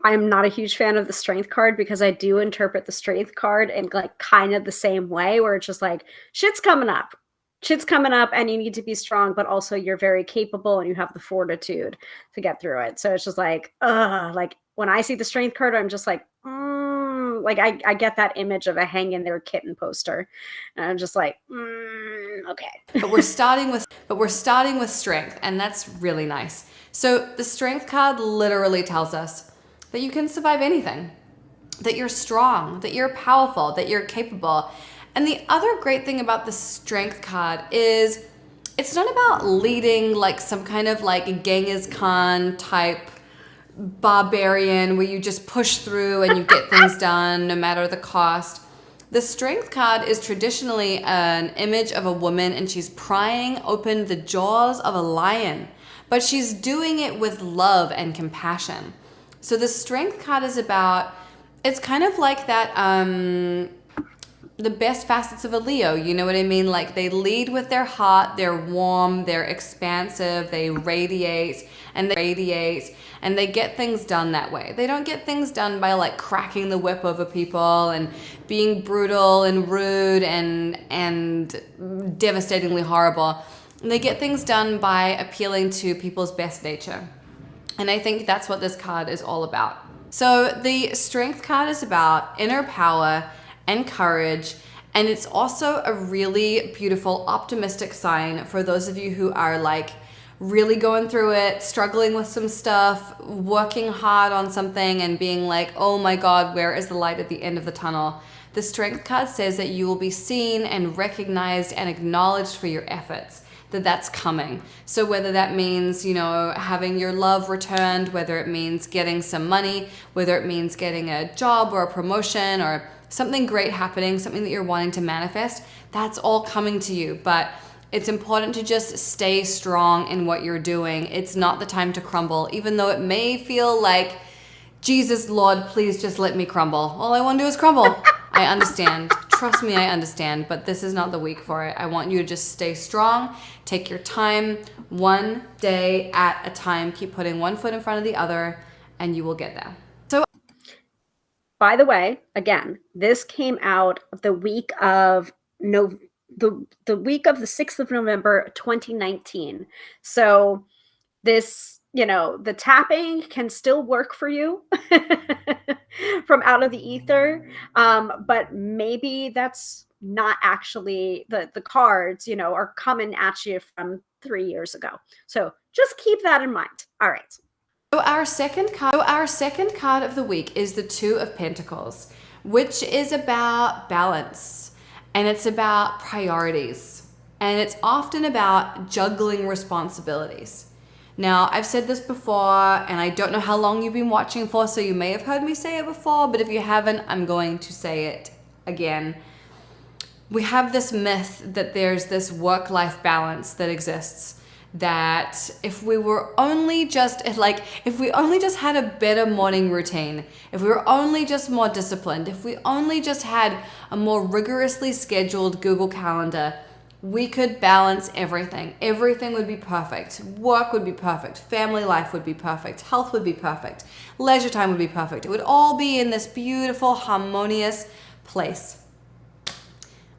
I'm not a huge fan of the Strength card because I do interpret the Strength card in like kind of the same way where it's just like shit's coming up and you need to be strong, but also you're very capable and you have the fortitude to get through it. So it's just like, like when I see the Strength card, I'm just like, like I get that image of a hang in there kitten poster. And I'm just like, okay. But we're starting with Strength, and that's really nice. So the Strength card literally tells us that you can survive anything, that you're strong, that you're powerful, that you're capable. And the other great thing about the Strength card is it's not about leading like some kind of like Genghis Khan type barbarian where you just push through and you get things done no matter the cost. The Strength card is traditionally an image of a woman and she's prying open the jaws of a lion, but she's doing it with love and compassion. So the Strength card is about, it's kind of like that, the best facets of a Leo, you know what I mean? Like they lead with their heart, they're warm, they're expansive, they radiate, and they get things done that way. They don't get things done by like cracking the whip over people and being brutal and rude and devastatingly horrible. They get things done by appealing to people's best nature. And I think that's what this card is all about. So the Strength card is about inner power and courage, and it's also a really beautiful optimistic sign for those of you who are like really going through it, struggling with some stuff, working hard on something and being like, oh my God, where is the light at the end of the tunnel? The Strength card says that you will be seen and recognized and acknowledged for your efforts, that's coming. So whether that means, you know, having your love returned, whether it means getting some money, whether it means getting a job or a promotion or something great happening, something that you're wanting to manifest, that's all coming to you. But it's important to just stay strong in what you're doing. It's not the time to crumble, even though it may feel like, Jesus, Lord, please just let me crumble. All I want to do is crumble. I understand. trust me, I understand, but this is not the week for it. I want you to just stay strong, take your time, one day at a time, keep putting one foot in front of the other, and you will get there. So, by the way, again, this came out the week of the week of the 6th of November, 2019. So this, the tapping can still work for you from out of the ether. But maybe that's not actually the cards, are coming at you from 3 years ago. So just keep that in mind. All right. So our second card of the week is the Two of Pentacles, which is about balance, and it's about priorities, and it's often about juggling responsibilities. Now, I've said this before, and I don't know how long you've been watching for, so you may have heard me say it before, but if you haven't, I'm going to say it again. We have this myth that there's this work-life balance that exists, that if we only just had a better morning routine, if we were only just more disciplined, if we only just had a more rigorously scheduled Google Calendar, we could balance everything. Everything would be perfect. Work would be perfect. Family life would be perfect. Health would be perfect. Leisure time would be perfect. It would all be in this beautiful, harmonious place.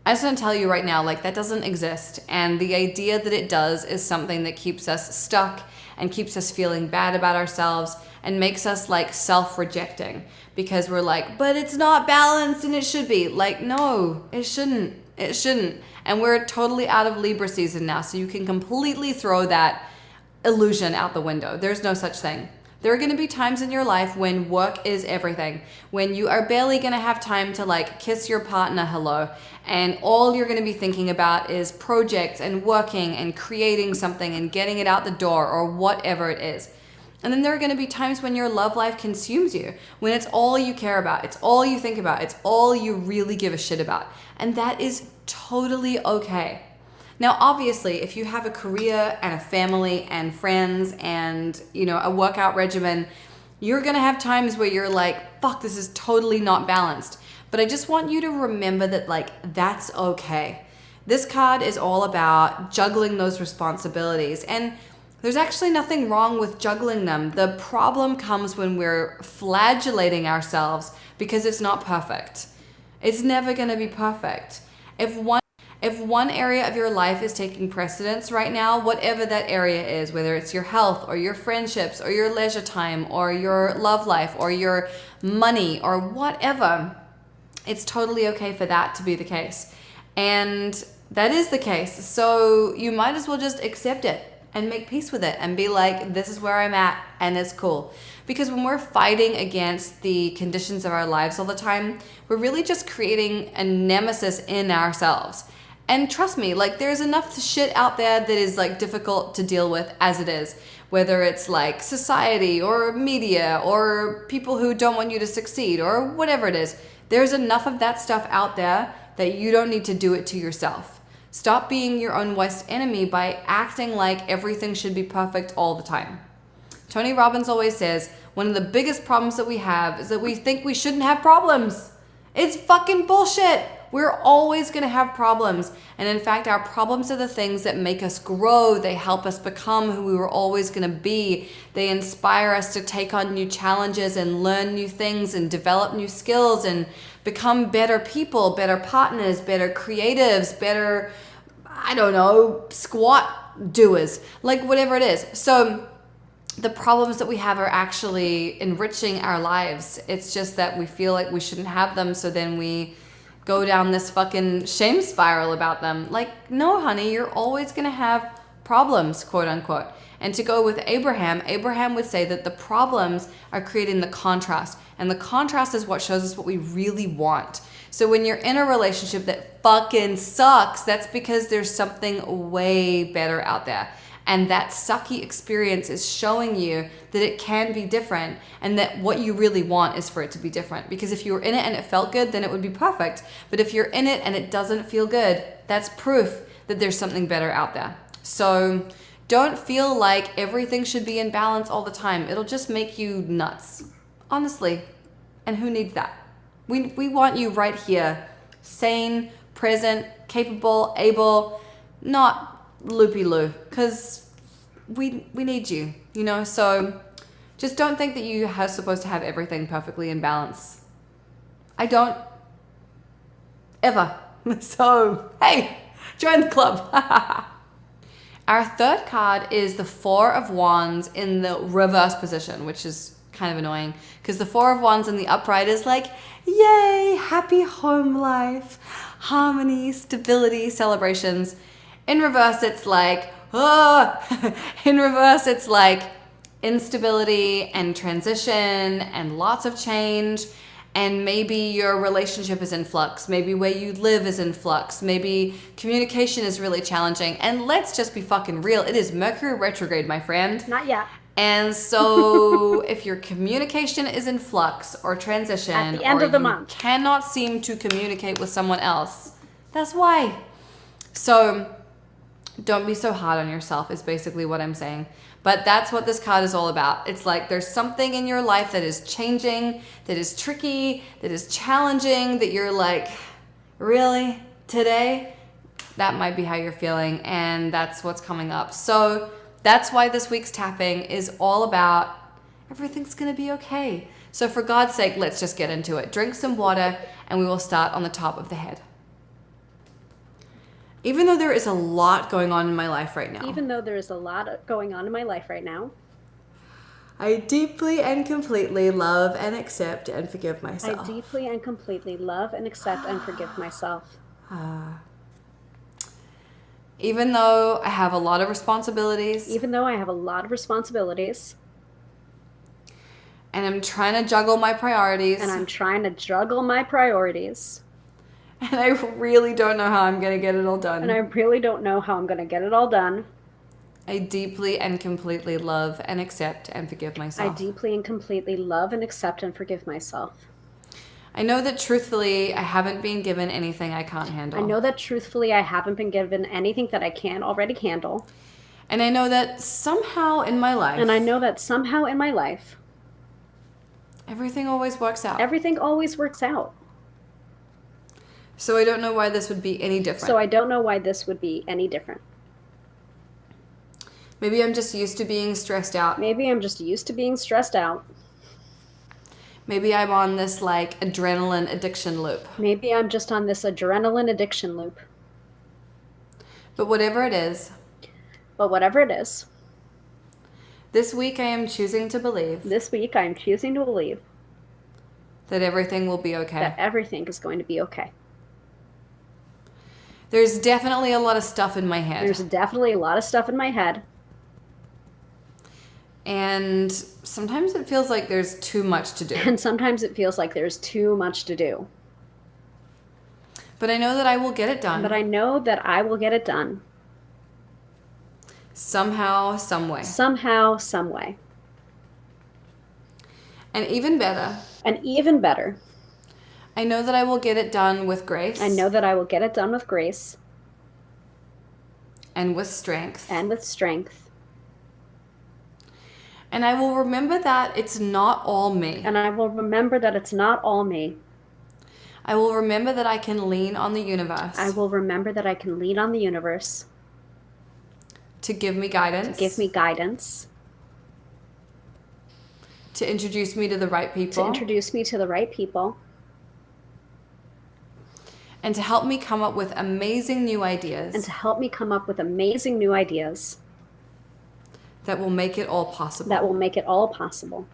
I just want to tell you right now, that doesn't exist. And the idea that it does is something that keeps us stuck and keeps us feeling bad about ourselves and makes us self-rejecting, because we're but it's not balanced and it should be. No, it shouldn't. It shouldn't. And we're totally out of Libra season now, so you can completely throw that illusion out the window. There's no such thing. There are going to be times in your life when work is everything, when you are barely going to have time to kiss your partner hello, and all you're going to be thinking about is projects and working and creating something and getting it out the door or whatever it is. And then there are going to be times when your love life consumes you, when it's all you care about, it's all you think about, it's all you really give a shit about. And that is totally okay. Now, obviously, if you have a career and a family and friends and, a workout regimen, you're going to have times where you're fuck, this is totally not balanced. But I just want you to remember that, that's okay. This card is all about juggling those responsibilities. And there's actually nothing wrong with juggling them. The problem comes when we're flagellating ourselves because it's not perfect. It's never going to be perfect. If one area of your life is taking precedence right now, whatever that area is, whether it's your health or your friendships or your leisure time or your love life or your money or whatever, it's totally okay for that to be the case. And that is the case. So you might as well just accept it and make peace with it and be this is where I'm at and it's cool. Because when we're fighting against the conditions of our lives all the time, we're really just creating a nemesis in ourselves. And trust me, there's enough shit out there that is difficult to deal with as it is, whether it's society or media or people who don't want you to succeed or whatever it is. There's enough of that stuff out there that you don't need to do it to yourself. Stop being your own worst enemy by acting like everything should be perfect all the time. Tony Robbins always says, one of the biggest problems that we have is that we think we shouldn't have problems. It's fucking bullshit. We're always going to have problems. And in fact, our problems are the things that make us grow. They help us become who we were always going to be. They inspire us to take on new challenges and learn new things and develop new skills and become better people, better partners, better creatives, better, squat doers, whatever it is. So the problems that we have are actually enriching our lives. It's just that we feel like we shouldn't have them, so then we go down this fucking shame spiral about them. No, honey, you're always gonna have problems, quote unquote. And to go with Abraham would say that the problems are creating the contrast, and the contrast is what shows us what we really want. So when you're in a relationship that fucking sucks, that's because there's something way better out there. And that sucky experience is showing you that it can be different and that what you really want is for it to be different. Because if you were in it and it felt good, then it would be perfect. But if you're in it and it doesn't feel good, that's proof that there's something better out there. So don't feel like everything should be in balance all the time. It'll just make you nuts, honestly. And who needs that? We want you right here, sane, present, capable, able, not loopy-loo, because we need you, you know? So just don't think that you are supposed to have everything perfectly in balance. I don't ever. So, hey, join the club. Our third card is the Four of Wands in the reverse position, which is kind of annoying because the Four of Wands in the upright is like, yay, happy home life, harmony, stability, celebrations. In reverse, it's like, oh. In reverse, it's like instability and transition and lots of change. And maybe your relationship is in flux. Maybe where you live is in flux. Maybe communication is really challenging. And let's just be fucking real. It is Mercury retrograde, my friend. Not yet. And so if your communication is in flux or transition, at the end of the month, cannot seem to communicate with someone else, that's why. So don't be so hard on yourself is basically what I'm saying. But that's what this card is all about. It's like there's something in your life that is changing, that is tricky, that is challenging, that you're like, really? Today? That might be how you're feeling, and that's what's coming up. So that's why this week's tapping is all about everything's gonna be okay. So for God's sake, let's just get into it. Drink some water, and we will start on the top of the head. Even though there is a lot going on in my life right now. Even though there is a lot going on in my life right now. I deeply and completely love and accept and forgive myself. I deeply and completely love and accept and forgive myself. Even though I have a lot of responsibilities. Even though I have a lot of responsibilities. And I'm trying to juggle my priorities. And I'm trying to juggle my priorities. And I really don't know how I'm going to get it all done. And I really don't know how I'm going to get it all done. I deeply and completely love and accept and forgive myself. I deeply and completely love and accept and forgive myself. I know that truthfully, I haven't been given anything I can't handle. I know that truthfully, I haven't been given anything that I can't already handle. And I know that somehow in my life. And I know that somehow in my life. Everything always works out. Everything always works out. So I don't know why this would be any different. So I don't know why this would be any different. Maybe I'm just used to being stressed out. Maybe I'm just used to being stressed out. Maybe I'm on this like adrenaline addiction loop. Maybe I'm just on this adrenaline addiction loop. But whatever it is. But whatever it is. This week I am choosing to believe. This week I am choosing to believe. That everything will be okay. That everything is going to be okay. There's definitely a lot of stuff in my head. There's definitely a lot of stuff in my head. And sometimes it feels like there's too much to do. And sometimes it feels like there's too much to do. But I know that I will get it done. But I know that I will get it done. Somehow, some way. Somehow, some way. And even better. And even better. I know that I will get it done with grace. I know that I will get it done with grace. And with strength. And with strength. And I will remember that it's not all me. And I will remember that it's not all me. I will remember that I can lean on the universe. I will remember that I can lean on the universe. To give me guidance. To give me guidance. To introduce me to the right people. To introduce me to the right people. And to help me come up with amazing new ideas. And to help me come up with amazing new ideas. That will make it all possible. That will make it all possible.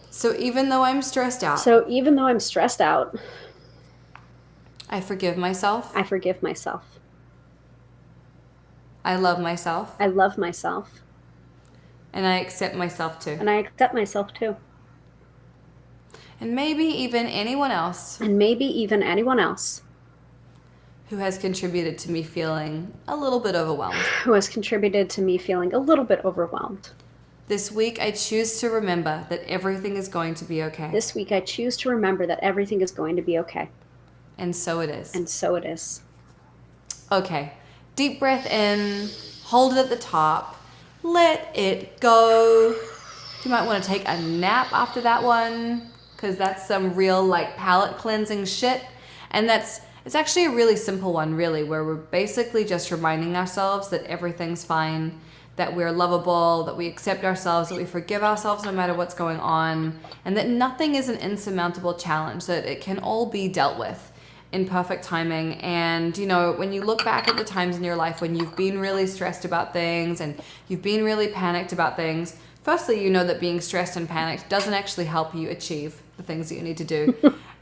So even though I'm stressed out. So even though I'm stressed out. I forgive myself. I forgive myself. I love myself. I love myself. And I accept myself too. And I accept myself too. And maybe even anyone else. And maybe even anyone else. Who has contributed to me feeling a little bit overwhelmed. Who has contributed to me feeling a little bit overwhelmed. This week I choose to remember that everything is going to be okay. This week I choose to remember that everything is going to be okay. And so it is. And so it is. Okay. Deep breath in. Hold it at the top. Let it go. You might want to take a nap after that one. because that's some real like palate cleansing shit. And it's actually a really simple one, really, where we're basically just reminding ourselves that everything's fine, that we're lovable, that we accept ourselves, that we forgive ourselves no matter what's going on, and that nothing is an insurmountable challenge, that it can all be dealt with in perfect timing. And you know, when you look back at the times in your life when you've been really stressed about things and you've been really panicked about things, firstly, you know that being stressed and panicked doesn't actually help you achieve the things that you need to do.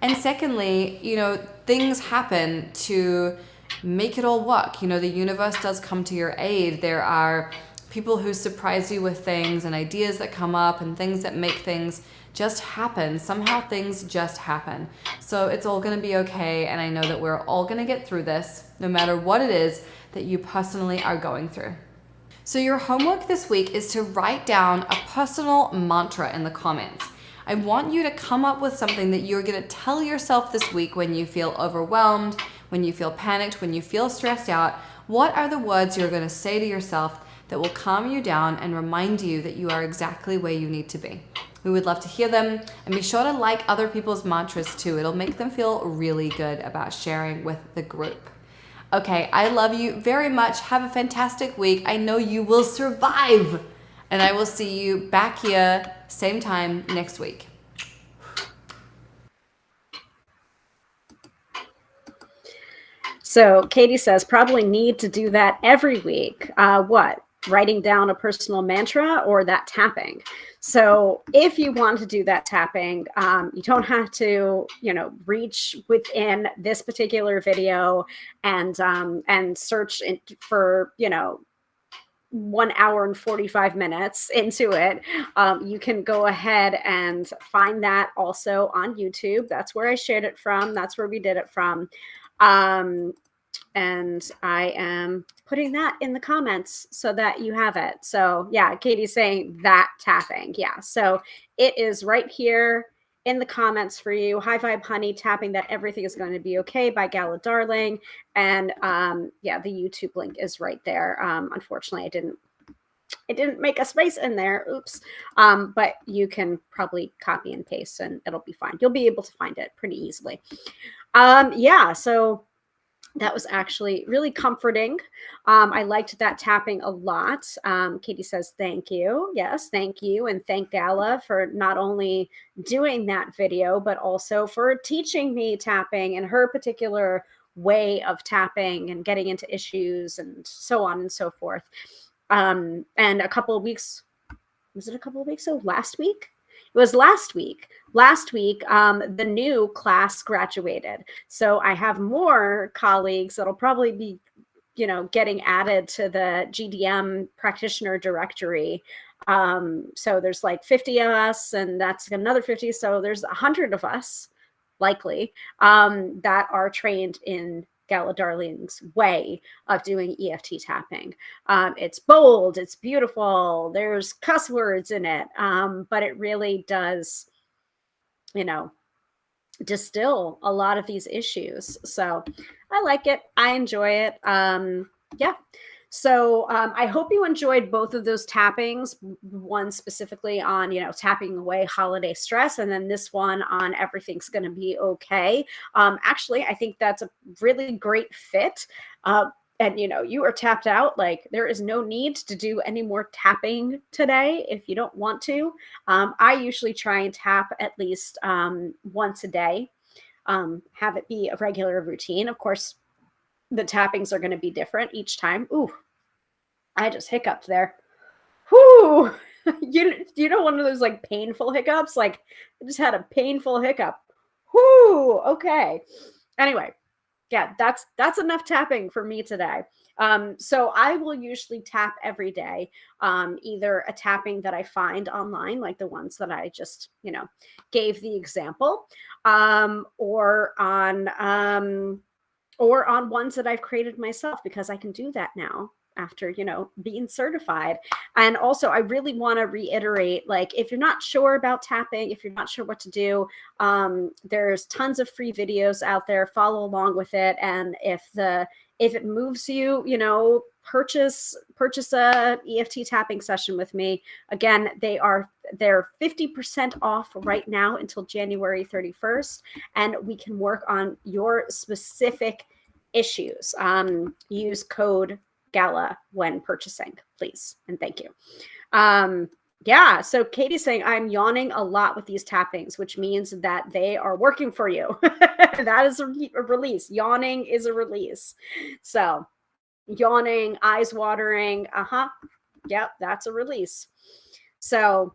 And secondly, you know, things happen to make it all work. You know, the universe does come to your aid. There are people who surprise you with things and ideas that come up and things that make things just happen. Somehow things just happen. So it's all going to be okay. And I know that we're all going to get through this, no matter what it is that you personally are going through. So your homework this week is to write down a personal mantra in the comments. I want you to come up with something that you're going to tell yourself this week when you feel overwhelmed, when you feel panicked, when you feel stressed out. What are the words you're going to say to yourself that will calm you down and remind you that you are exactly where you need to be? We would love to hear them, and be sure to like other people's mantras too. It'll make them feel really good about sharing with the group. Okay, I love you very much. Have a fantastic week. I know you will survive. And I will see you back here, same time next week. So Katie says, probably need to do that every week. What? Writing down a personal mantra or that tapping? So if you want to do that tapping, you don't have to, you know, reach within this particular video and search for, you know, 1 hour and 45 minutes into it. You can go ahead and find that also on YouTube. That's where I shared it from. That's where we did it from. And I am putting that in the comments so that you have it. So yeah, Katie's saying that tapping. Yeah. So it is right here in the comments for you. High Vibe Honey, tapping that everything is going to be okay by Gala Darling. And yeah, the YouTube link is right there. Unfortunately, it didn't make a space in there. Oops. But you can probably copy and paste and it'll be fine. You'll be able to find it pretty easily. Yeah, so that was actually really comforting. I liked that tapping a lot. Katie says, thank you. Yes, thank you. And thank Gala for not only doing that video, but also for teaching me tapping and her particular way of tapping and getting into issues and so on and so forth. And a couple of weeks, was it a couple of weeks? So last week? It was last week. Last week, the new class graduated. So I have more colleagues that'll probably be, you know, getting added to the GDM practitioner directory. So there's like 50 of us, and that's another 50. So there's 100 of us, likely, that are trained in Gala Darling's way of doing EFT tapping. It's bold, it's beautiful, there's cuss words in it, but it really does, you know, distill a lot of these issues. So I like it. I enjoy it. Yeah. So I hope you enjoyed both of those tappings, one specifically on, you know, tapping away holiday stress, and then this one on everything's going to be okay. Actually, I think that's a really great fit. And, you know, you are tapped out. Like, there is no need to do any more tapping today if you don't want to. I usually try and tap at least once a day, have it be a regular routine. Of course, the tappings are going to be different each time. Ooh, I just hiccuped there. Whoo! You know, one of those like painful hiccups? Like, I just had a painful hiccup. Whoo! Okay. Anyway, yeah, that's enough tapping for me today. So I will usually tap every day, either a tapping that I find online, like the ones that I just, you know, gave the example, or on ones that I've created myself, because I can do that now after, you know, being certified. And also, I really want to reiterate, like, if you're not sure about tapping, if you're not sure what to do, there's tons of free videos out there. Follow along with it. And if it moves you, you know, purchase a EFT tapping session with me. Again, They're 50% off right now until January 31st, and we can work on your specific issues. Use code GALA when purchasing, please, and thank you. Yeah, so Katie's saying, I'm yawning a lot with these tappings, which means that they are working for you. That is a release. Yawning is a release. So yawning, eyes watering, yep, that's a release. So,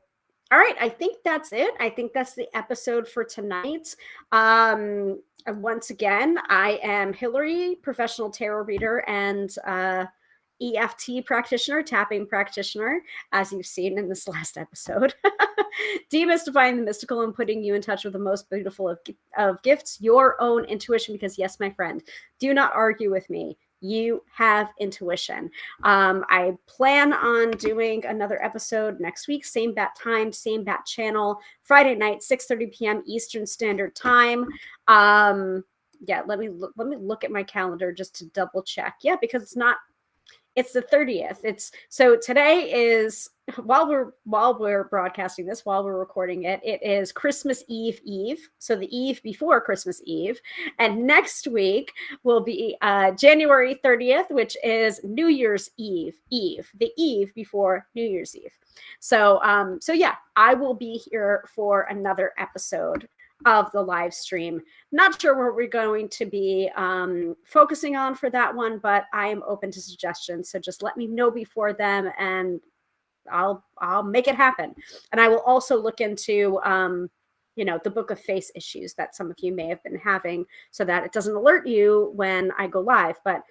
all right, I think that's it. I think that's the episode for tonight. Once again, I am Hilary, professional tarot reader and EFT practitioner, tapping practitioner, as you've seen in this last episode. Demystifying the mystical and putting you in touch with the most beautiful of gifts, your own intuition. Because yes, my friend, do not argue with me. You have intuition. I plan on doing another episode next week, same bat time, same bat channel, Friday night, 6:30 p.m. Eastern Standard Time. Yeah, let me look at my calendar just to double check. Yeah, because it's the 30th. So today is, while we're broadcasting this, while we're recording it, it is Christmas Eve. So the eve before Christmas Eve. And next week will be January 30th, which is New Year's Eve, the eve before New Year's Eve. So yeah, I will be here for another episode of the live stream. Not sure what we're going to be focusing on for that one, but I am open to suggestions. So just let me know before them, and I'll make it happen. And I will also look into the Book of Face issues that some of you may have been having, so that it doesn't alert you when I go live. But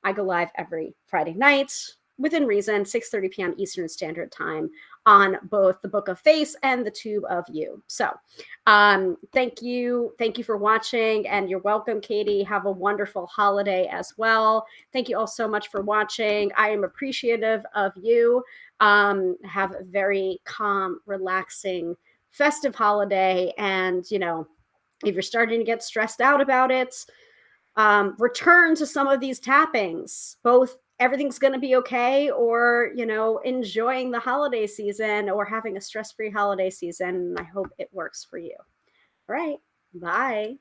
I go live every Friday night within reason, 6:30 p.m. Eastern Standard Time, on both the Book of Face and the Tube of You. So thank you for watching, and you're welcome, Katie. Have a wonderful holiday as well. Thank you all so much for watching. I am appreciative of you. Have a very calm, relaxing, festive holiday. And if you're starting to get stressed out about it, return to some of these tappings. Both everything's going to be okay, or enjoying the holiday season, or having a stress-free holiday season. I hope it works for you. All right, bye.